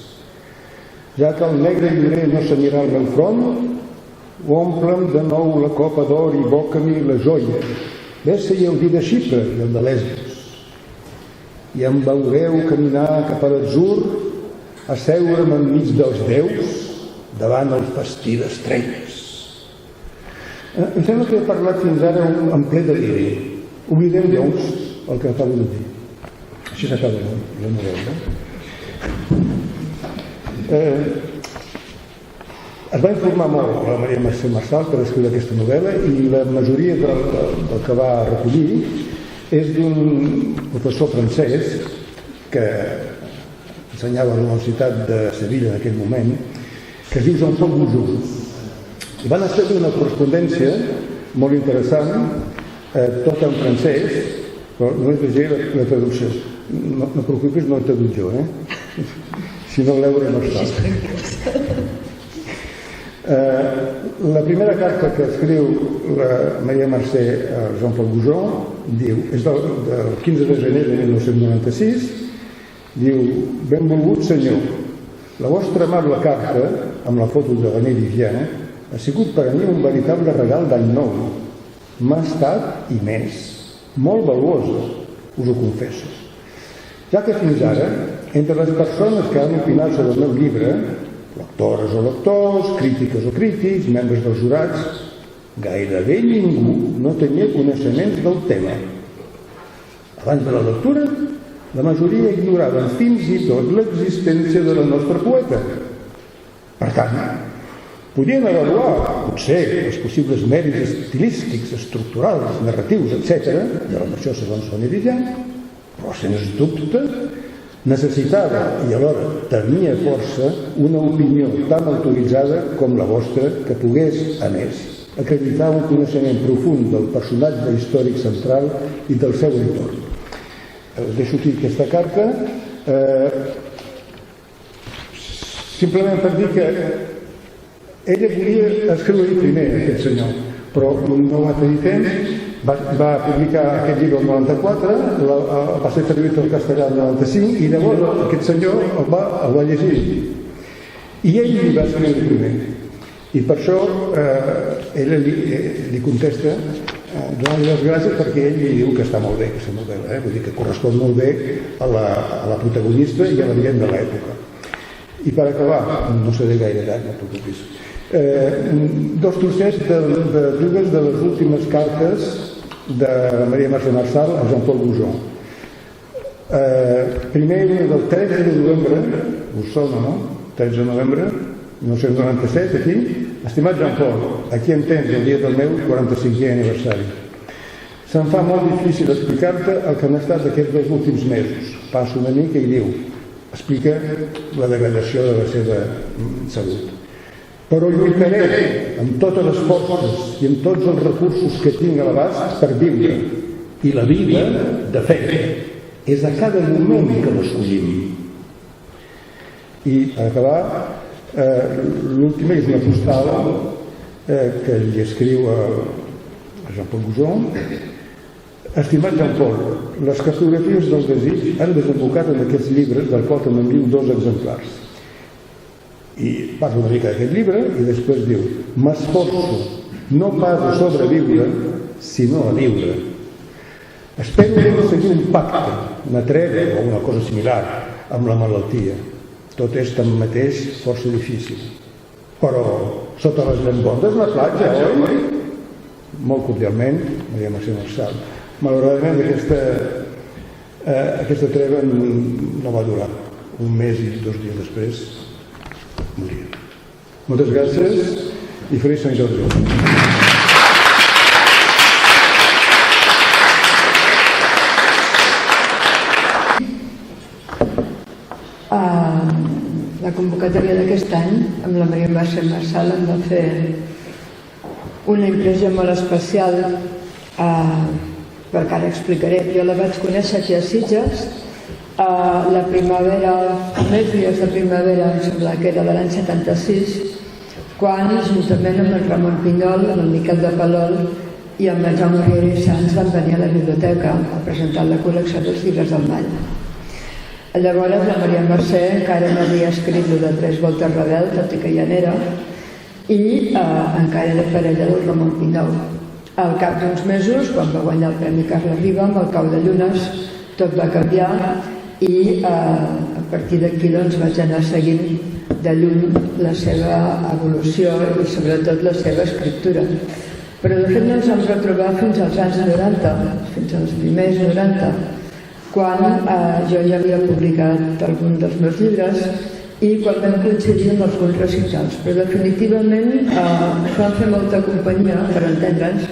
Ja que el negre llorer no s'anirà al meu front, omple'm de nou la copa d'or i boca-m'hi la joia. Vessa-hi el vi de Xipre i el de Lesbos. I em veureu caminar cap a l'atzur, asseure'm enmig dels déus, davant el festí d'estrelles. Em sembla que he parlat fins ara en ple deliri. Oblidem, doncs, el que acabo de dir. Així s'acaba la novel·la. Es va informar molt la Maria Mercè Marçal per escriure aquesta novel·la i la majoria del que va recollir és d'un professor francès que ensenyava a la Universitat de Sevilla en aquell moment, que es diu Jean-Paul Goujon. I van establir una correspondència molt interessant, tota en francès, però no és llegir la traducció. No preocupis, no he tradut jo, si no l'heure no està. La primera carta que escriu la Maria Mercè a Jean-Paul Goujon diu, és del 15 de gener de 1996, diu: benvolgut senyor, la vostra amable carta amb la foto de René Vivian ha sigut per a mi un veritable regal d'any nou. M'ha estat, i més, molt valuosa, us ho confesso. Ja que fins ara, entre les persones que han opinat sobre el meu llibre, lectores o lectors, crítiques o crítics, membres dels jurats, gairebé ningú no tenia coneixements del tema. Abans de la lectura, la majoria ignoraven fins i tot l'existència de la nostra poeta. Per tant, podien avaluar, potser, els possibles mèrits estilístics, estructurals, narratius, etc., de la versió segons René Vivian, però, sens dubte, necessitava i alhora tenia força una opinió tan autoritzada com la vostra que pogués, a més, acreditar un coneixement profund del personatge històric central i del seu entorn. Us deixo aquí aquesta carta simplement per dir que ella volia escriure primer, aquest senyor, però no va tenir temps. Va publicar aquest llibre el 94, va ser traduït al castellà el 95, i llavors aquest senyor el va llegir. I ell li va escriure primer. I per això ella li contesta donar-li les gràcies perquè ell li diu que està molt bé aquesta novel·la, vull dir que correspon molt bé a la protagonista i a l'ambient de l'època. I per acabar, no seré gaire llarg, no et preocupis, dos trossets de dues de les últimes cartes de Maria Mercè Marçal a Jean-Paul Goujon. Primer una del 13 de novembre, us sona, no? 13 de novembre 1997, aquí. Estimat Jean-Paul, aquí em tens el dia del meu 45è aniversari. Se'm fa molt difícil explicar-te el que han estat aquests 2 últims mesos. Passo una mica i diu, explica la degradació de la seva salut. Però lluitaré amb totes les forces i amb tots els recursos que tinc a l'abast per viure. I la vida, de fet, és a cada moment que l'assolim. I per acabar, l'última és una postal que li escriu a Jean-Paul Goujon. Estimat Jean-Paul, les cartografies del desig han desembocat en aquests llibres del qual te m'envio 2 exemplars. I parla una mica d'aquest llibre i després diu: m'esforço no pas a sobreviure, sinó a viure. Espero aconseguir un pacte, una treva o una cosa similar amb la malaltia. Tot és tanmateix força difícil. Però sota les llambordes de la platja, oi? Molt cordialment, Maria Mercè Marçal. Malauradament aquesta treva no va durar. Un mes i 2 dies després moria. Moltes gràcies i feliç Sant Jordi. La convocatòria d'aquest any amb la Maria Mercè Marçal em va fer una impressió molt especial, perquè ara explicaré. Jo la vaig conèixer aquí a Sitges la primavera, més dies de primavera, em sembla que era de l'any 76, quan juntament amb el Ramon Pinyol, amb el Miquel de Palol i amb el Jaume Riera i Sans van venir a la biblioteca a presentar la col·lecció dels llibres del Mall. Llavors la Maria Mercè encara no havia escrit lo de 3 voltes rebel, tot i que ja n'era, i encara era parella del Ramon Pinyol. Al cap d'uns mesos, quan va guanyar el Premi Carles Riba amb el Cau de Llunes, tot va canviar i a partir d'aquí vaig anar seguint de lluny la seva evolució i sobretot la seva escriptura. Però de fet no ens vam retrobar fins als anys 90, fins als primers 90, quan jo ja havia publicat algun dels meus llibres i quan vam coincidir amb alguns recitals. Però definitivament vam fer molta companyia, per entendre'ns,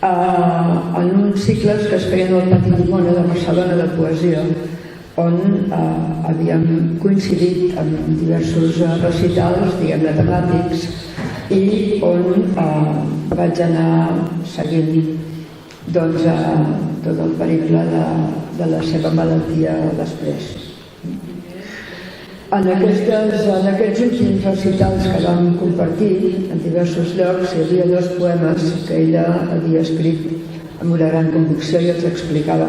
en uns cicles que es feien al Pati Llimona de Barcelona de poesia, on havíem coincidit amb diversos recitals, diguem-ne, temàtics, i on vaig anar seguint tot el periple de la seva malaltia després. En aquests últims recitals que vam compartir en diversos llocs hi havia 2 poemes que ella havia escrit amb una gran convicció i els explicava,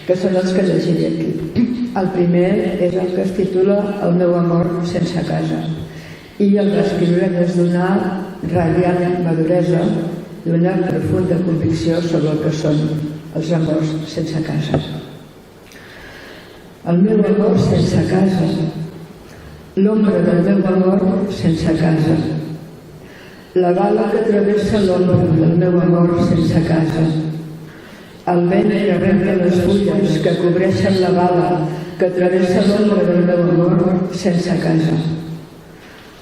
que són els que llegiré aquí. El primer és el que es titula El meu amor sense casa i el va escriure des d'una radiant maduresa i una profunda convicció sobre el que són els amors sense casa. El meu amor sense casa, l'ombra del meu amor sense casa, la bala que travessa l'ombra del meu amor sense casa, el vent que arrenca les fulles que cobreixen la bala que travessa l'ombra del meu amor sense casa,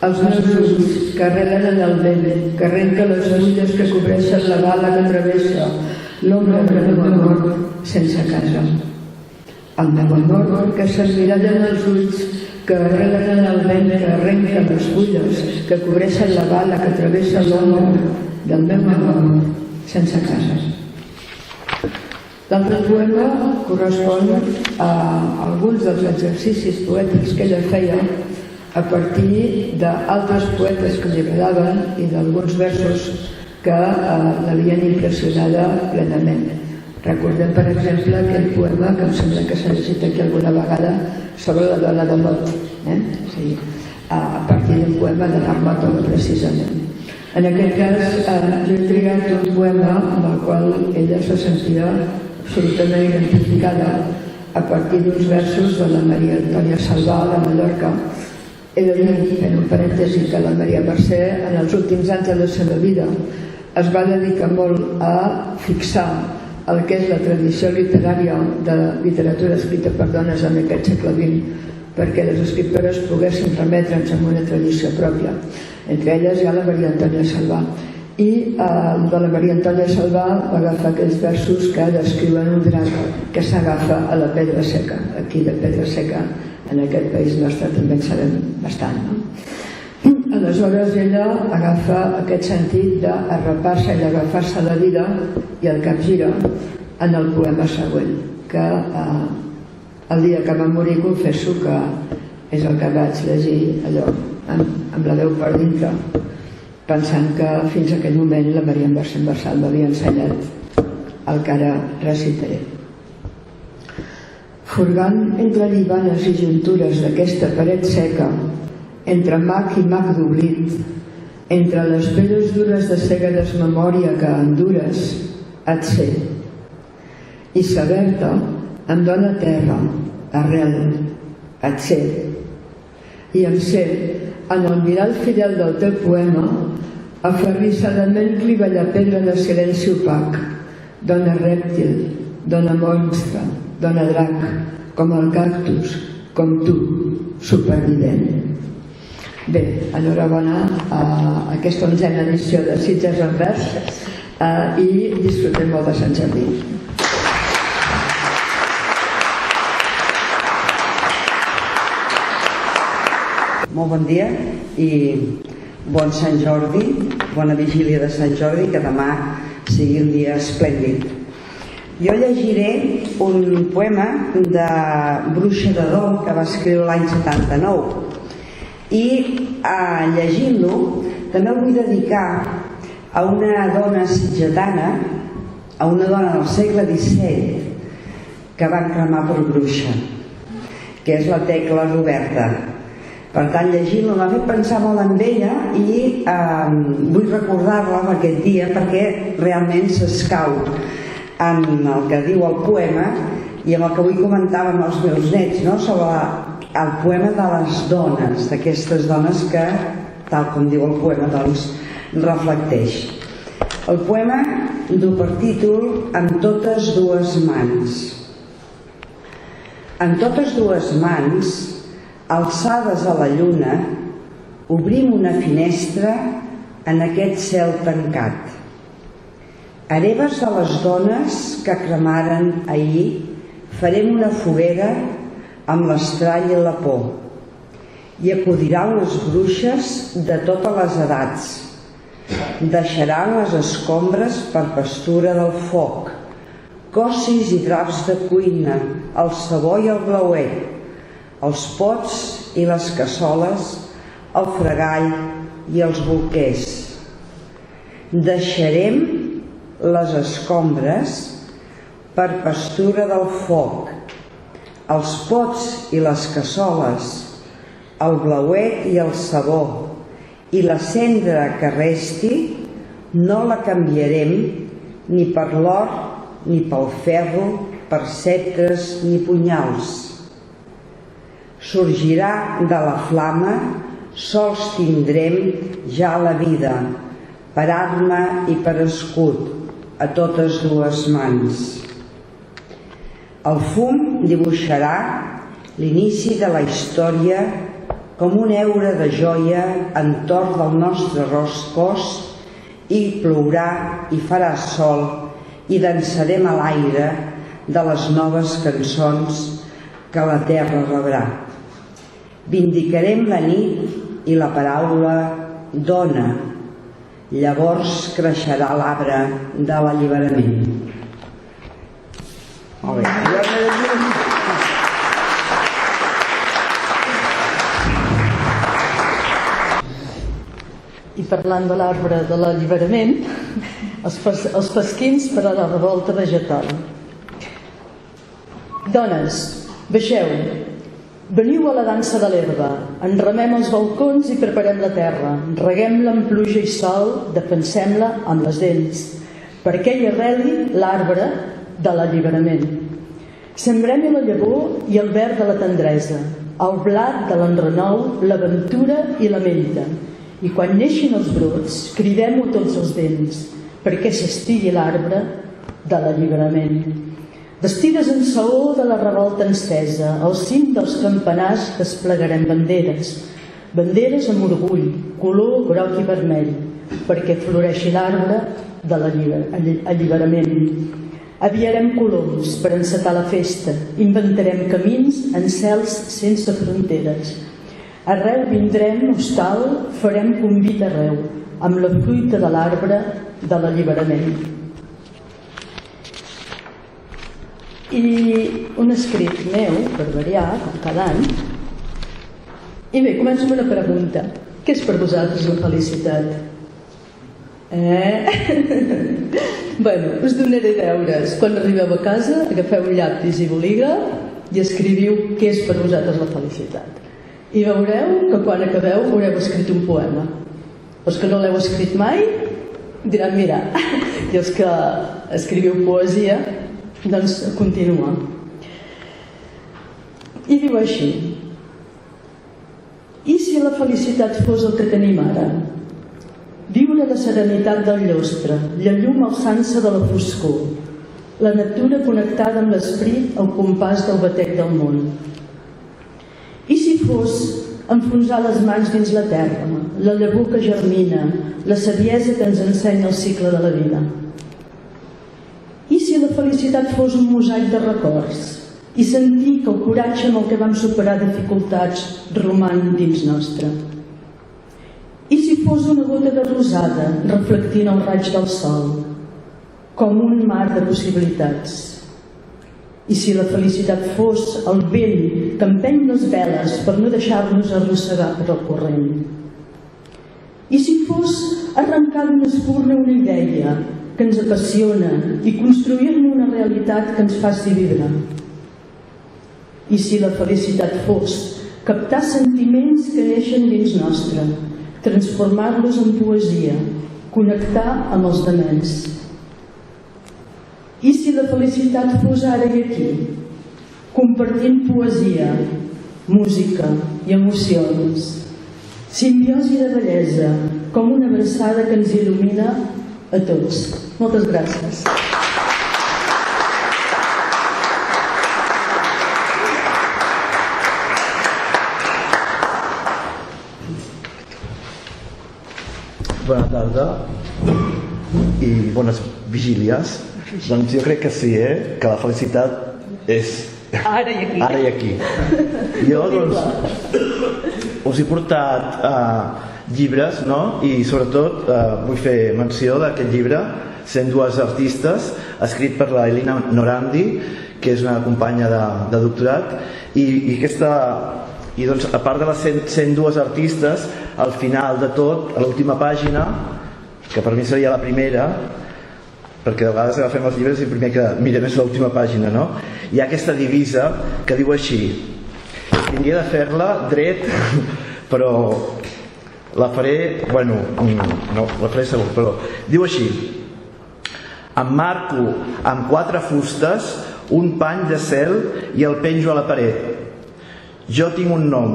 els meus ulls que arrelen en el vent que arrenca les fulles que cobreixen la bala que travessa l'ombra del meu amor sense casa, el meu amor que s'emmiralla en els ulls que arrelen en el vent que arrenca les fulles que cobreixen la bala que travessa l'ombra del meu amor sense casa. L'altre poema correspon a alguns dels exercicis poètics que ella feia a partir d'altres poetes que li agradaven i d'alguns versos que l'havien impressionada plenament. Recordem, per exemple, aquell poema que em sembla que s'ha llegit aquí alguna vegada sobre la dona de Lot, a partir d'un poema de Marmato, precisament. En aquest cas, jo he triat un poema amb el qual ella se sentia absolutament identificada a partir d'uns versos de la Maria Antònia Salvà de Mallorca. He de dir, fent un parèntesi, que la Maria Mercè en els últims anys de la seva vida es va dedicar molt a fixar el que és la tradició literària de literatura escrita per dones en aquest segle XX, perquè les escriptores poguessin remetre'ns a una tradició pròpia. Entre elles hi ha la Maria Antònia Salvà. I de la Maria Antònia Salvà va agafar aquells versos que descriuen un drac que s'agafa a la pedra seca. Aquí de pedra seca, en aquest país nostre també en sabem bastant, no? Aleshores ella agafa aquest sentit d'arrapar-se i d'agafar-se la vida i el capgira en el poema següent, que el dia que va morir confesso que és el que vaig llegir allò amb la veu per dintre, pensant que fins a aquell moment la Maria Mercè Marçal m'havia ensenyat el que ara recitaré. Furgant entre llibanes i juntures d'aquesta paret seca, entre mac i mac d'oblit, entre les pedres dures de cega desmemòria que endures, et sé. I saber-te em dóna terra, arrel, et sé. I em sé, en el mirall fidel del teu poema, aferrissadament cliva la pedra de silenci opac, dona rèptil, dona monstre, dona drac, com el cactus, com tu, supervivent. Bé, enhorabona a aquesta 11a edició de Sitges en vers i disfrutem molt de Sant Jordi. Molt bon dia i bon Sant Jordi, bona vigília de Sant Jordi, que demà sigui un dia esplèndid. Jo llegiré un poema de Bruixa de Dol que va escriure l'any 79 i llegint-lo també el vull dedicar a una dona sitgetana, a una dona del segle XVII que van cremar per bruixa, que és la Tecla Roberta. Per tant, llegint-lo m'ha fet pensar molt en ella i vull recordar-la aquest dia perquè realment s'escau en el que diu el poema i amb el que avui comentava amb els meus nets, no? Sobre el poema de les dones, d'aquestes dones que, tal com diu el poema, doncs, reflecteix. El poema du per títol En totes dues mans. En totes dues mans, alçades a la lluna, obrim una finestra en aquest cel tancat. Hereves de les dones que cremaren ahir, farem una foguera amb l'estrall i la por. I acudiran les bruixes de totes les edats. Deixaran les escombres per pastura del foc, cossis i draps de cuina, el sabó i el blauet, els pots i les cassoles, el fregall i els bolquers. Deixarem les escombres per pastura del foc, els pots i les cassoles, el blauet i el sabó, i la cendra que resti no la canviarem ni per l'or ni pel ferro, per ceptres ni punyals. Sorgirà de la flama, sols tindrem ja la vida, per arma i per escut, a totes dues mans. El fum dibuixarà l'inici de la història com un heure de joia entorn del nostre cos i plourà i farà sol i dansarem a l'aire de les noves cançons que la terra rebrà. Vindicarem la nit i la paraula dona, llavors creixerà l'arbre de l'alliberament. Molt bé. I parlant de l'arbre de l'alliberament, els pasquins per a la revolta vegetal. Dones, baixeu, Veniu a la dansa de l'herba, enramem els balcons i preparem la terra, reguem-la amb pluja i sol, defensem-la amb les dents, perquè hi arreli l'arbre de l'alliberament. Sembrem-hi la llavor i el verd de la tendresa, el blat de l'enrenou, l'aventura i la menta. I quan neixin els brots, cridem-ho tots els vents, perquè s'estigui l'arbre de l'alliberament. Vestides en saó de la revolta encesa, al cim dels campanars desplegarem banderes, banderes amb orgull, color groc i vermell, perquè floreixi l'arbre de l'alliberament. Aviarem coloms per encetar la festa, inventarem camins en cels sense fronteres. Arreu vindrem hostal, farem convit arreu, amb la fruita de l'arbre de l'alliberament. I un escrit meu, per variar, com cada any. I bé, començo amb una pregunta. Què és per vosaltres la felicitat? Bueno, us donaré deures. Quan arribeu a casa, agafeu un llapis i bolígraf i escriviu què és per vosaltres la felicitat. I veureu que quan acabeu haureu escrit un poema. Els que no l'heu escrit mai diran, mira, i els que escriviu poesia, doncs continua. I diu així: i si la felicitat fos el que tenim ara? Viure la serenitat del llostre, la llum alçant-se de la foscor, la natura connectada amb l'esperit al compàs del batec del món. I si fos enfonsar les mans dins la terra, la llavor que germina, la saviesa que ens ensenya el cicle de la vida? I si la felicitat fos un mosaic de records i sentir que el coratge amb el que vam superar dificultats roman dins nostre? I si fos una gota de rosada reflectint el raig del sol, com un mar de possibilitats? I si la felicitat fos el vent que empeny les veles per no deixar-nos arrossegar per el corrent? I si fos arrencar d'una espurna una idea que ens apassiona i construir-ne una realitat que ens faci vibrar? I si la felicitat fos captar sentiments que neixen dins nostre, transformar-los en poesia, connectar amb els demés? I si la felicitat fos ara i aquí, compartint poesia, música i emocions, simbiosi de bellesa, com una abraçada que ens il·lumina a tots. Moltes gràcies. Bona tarda i bones vigílies. Doncs jo crec que sí, que la felicitat és ara i aquí. Ara i aquí. Jo doncs us he portat llibres, no? I sobretot vull fer menció d'aquest llibre 102 artistes, escrit per la Elina Norandi, que és una companya de doctorat, i doncs, a part de les 102 artistes, al final de tot, a l'última pàgina, que per mi seria la primera, perquè de vegades agafem els llibres i el primer que mirem és l'última pàgina, no? Hi ha aquesta divisa que diu així: hauria de fer-la dret, però la faré, bueno, no, la faré segur, però diu així: emmarco amb 4 fustes un pany de cel i el penjo a la paret. Jo tinc un nom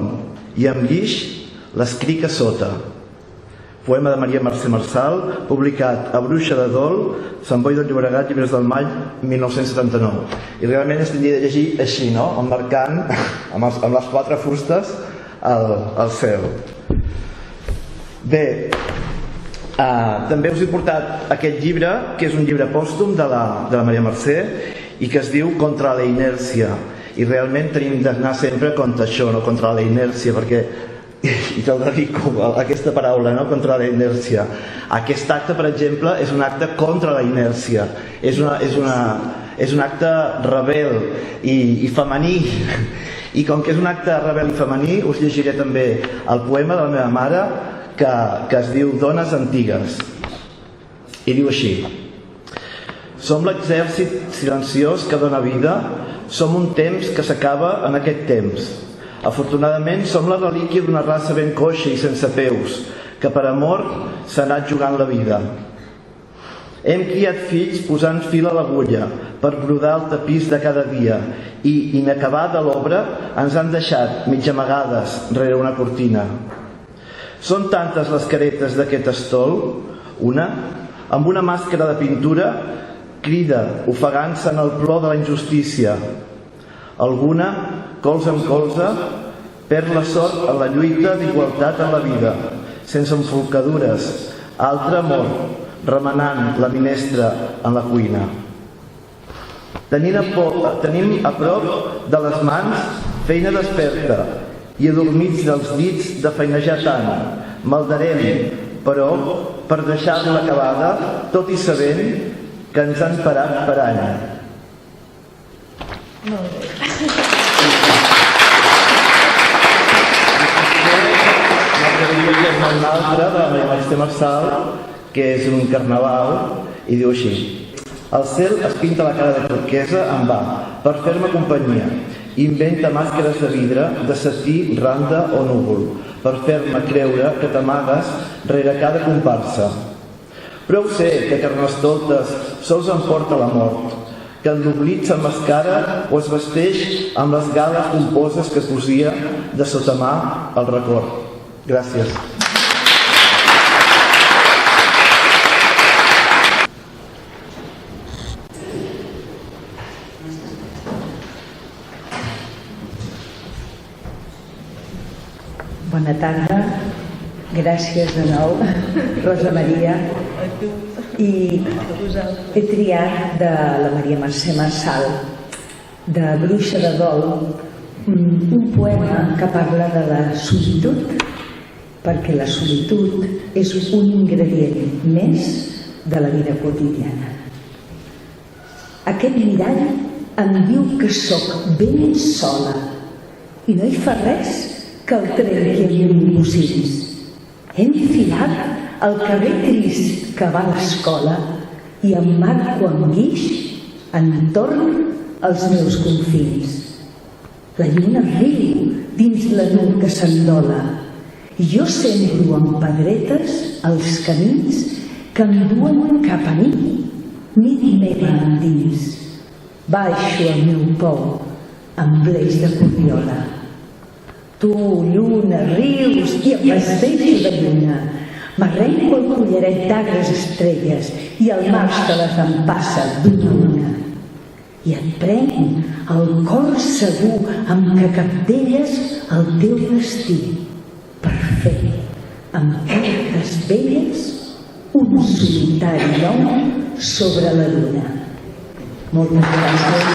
i amb guix l'escric a sota. Poema de Maria Mercè Marçal, publicat a Bruixa de Dol, Sant Boi del Llobregat, Llibres del Maig, 1979. I realment es tindria de llegir així, no? Emmarcant amb les 4 fustes al cel. Bé, també us he portat aquest llibre, que és un llibre pòstum de la Maria Mercè, i que es diu Contra la inèrcia. I realment tenim d'anar sempre contra això, no? Contra la inèrcia, perquè, i te'l dedico, aquesta paraula, no? Contra la inèrcia. Aquest acte, per exemple, és un acte contra la inèrcia. És un acte rebel i femení. I com que és un acte rebel i femení, us llegiré també el poema de la meva mare, que es diu Dones antigues. I diu així: som l'exèrcit silenciós que dona vida, som un temps que s'acaba en aquest temps. Afortunadament, som la relíquia d'una raça ben coixa i sense peus, que per amor s'ha anat jugant la vida. Hem criat fills posant fil a l'agulla per brodar el tapís de cada dia i, inacabada l'obra, ens han deixat mig amagades rere una cortina. Són tantes les caretes d'aquest estol. Una, amb una màscara de pintura, crida, ofegant-se en el plor de la injustícia. Alguna, colze amb colze, perd la sort en la lluita d'igualtat en la vida, sense enfolcadures. Altra mor, remenant la minestra en la cuina. Tenim a prop de les mans feina desperta i adormits dels dits de feinejar tant. Maldarem, però, per deixar-la acabada, tot i sabent que ens han parat per any. Molt bé. Una altra de la Maria Marçal, que és un carnaval, i diu així: el cel es pinta la cara de turquesa en va, per fer-me companyia. Inventa màscares de vidre, de setí, randa o núvol, per fer-me creure que t'amagues rere cada comparsa. Prou sé que Carnestoltes sols em porta la mort, que en l'oblit s'emmascara o es vesteix amb les gales pomposes que cosia de sota mà el record. Gràcies. Bona tarda, gràcies de nou, Rosa Maria. I he triat de la Maria Mercè Marçal, de Bruixa de Dol, un poema que parla de la solitud, perquè la solitud és un ingredient més de la vida quotidiana. Aquest mirall em diu que sóc ben sola i no hi fa res que el trenqui amb impossibles. Hem filat al carrer trist que va a l'escola i em marco amb guix entorn als meus confins. La lluna riu dins la neu que s'endola i jo sembro amb pedretes els camins que em duen cap a mi, nit meva endins. Baixo el meu pou amb l'eix de Cordiola. Tu, lluna, rius i em vesteixo de lluna. M'arrenco el collaret d'agres estrelles i el març te les empassa d'una a una. I et prenc el cor segur amb que capdelles el teu destí per fer amb cartes velles un solitari nom sobre la lluna. Moltes gràcies.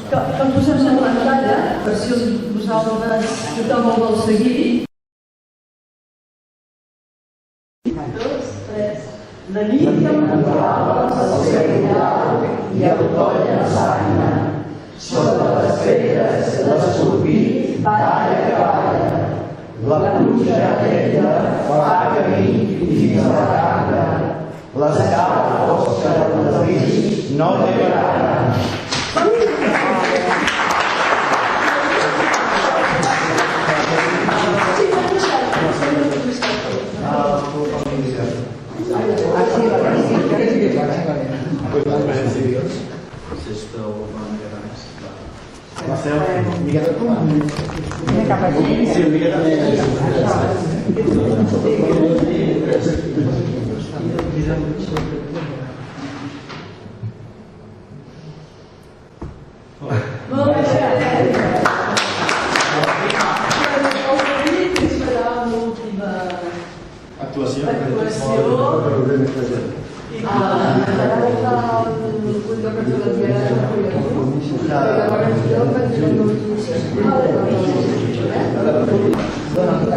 Que posem la pantalla, per si vosaltres tothom el vol seguir. 2, 3. La nit em comprava el cereal i el coll ensanya. Sota les pedres l'escorbit balla que balla. La pluja aquella fa camí fins a la cambra. L'escala fosca del fills no té grana.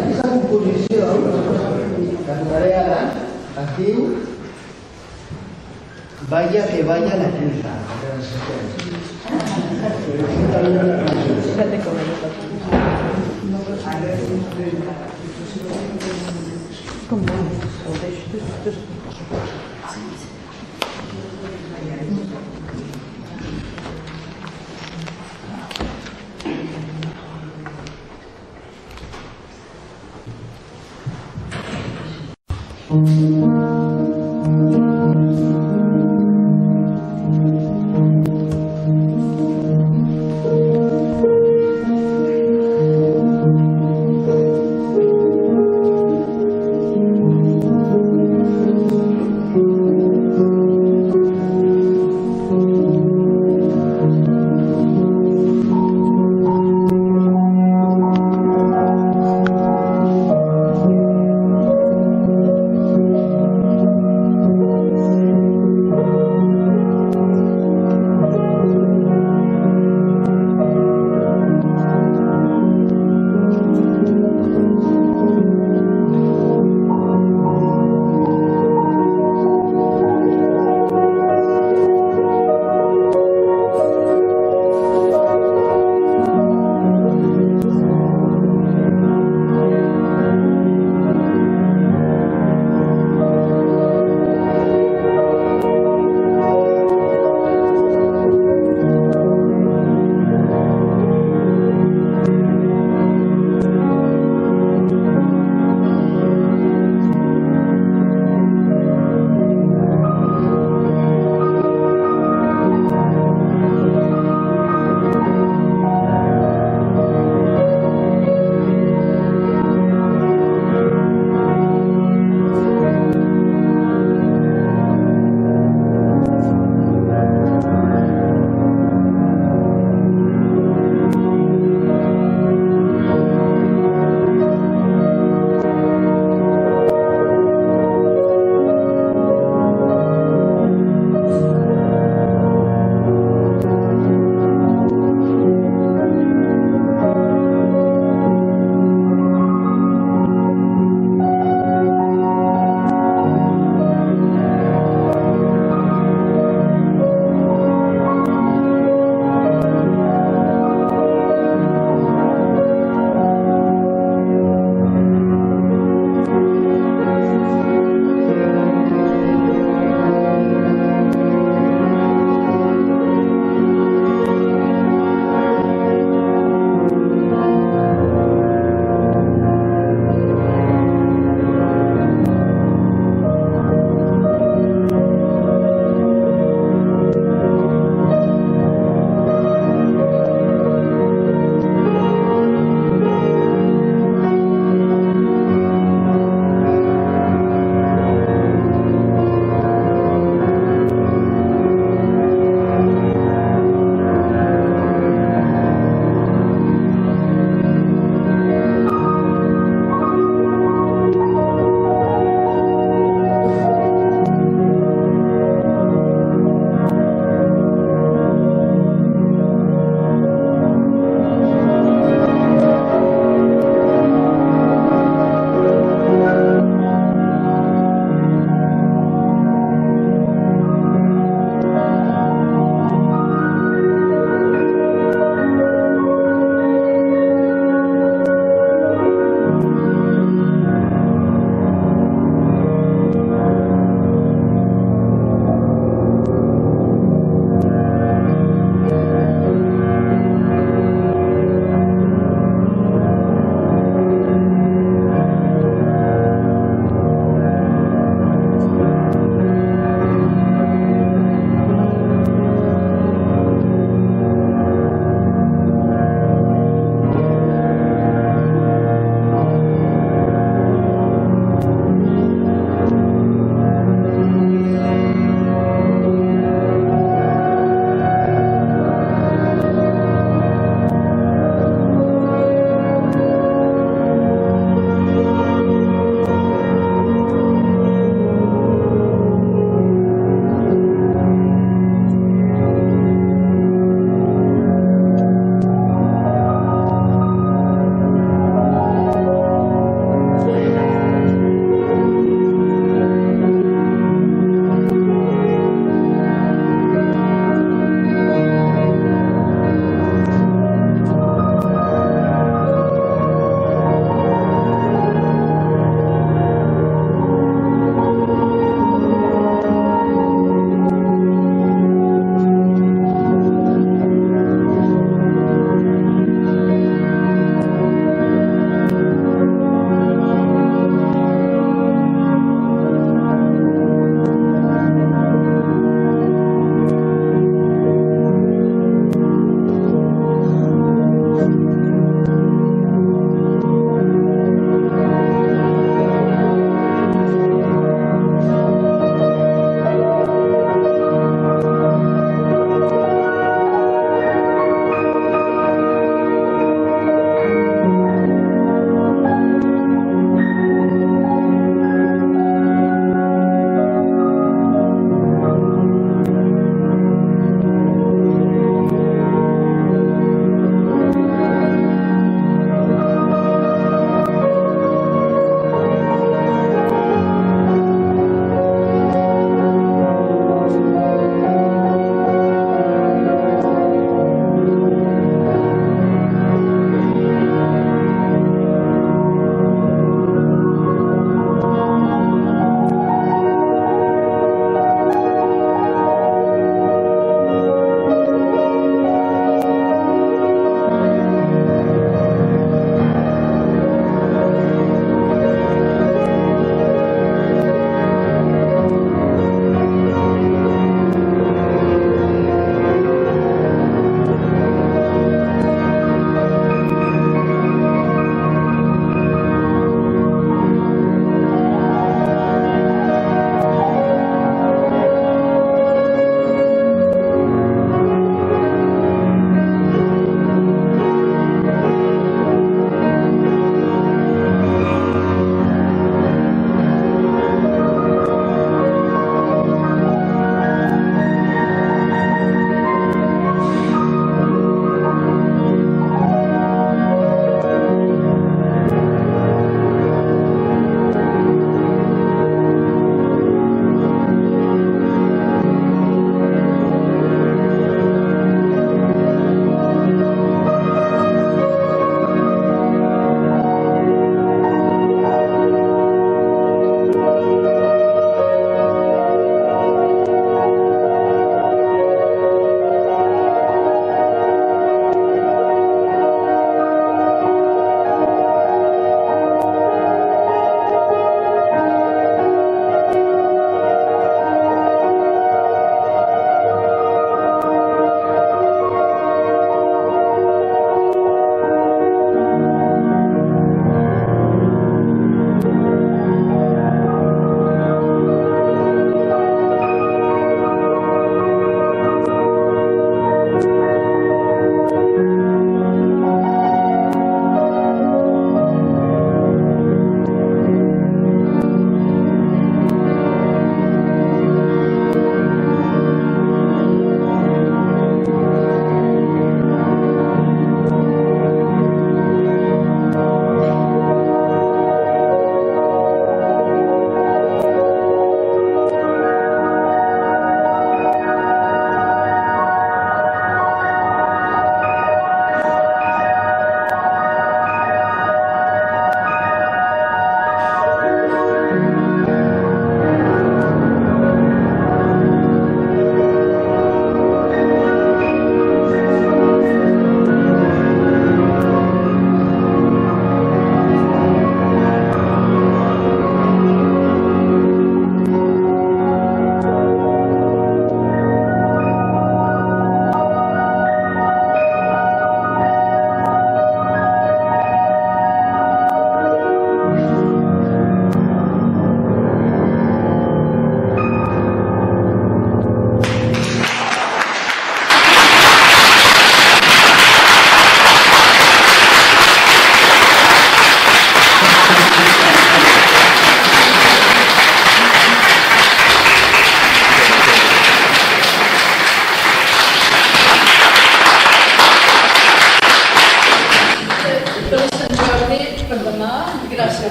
Aquesta composició cantaré ara, es diu Vaya que vaya la cruz. com vulguis, el deixo.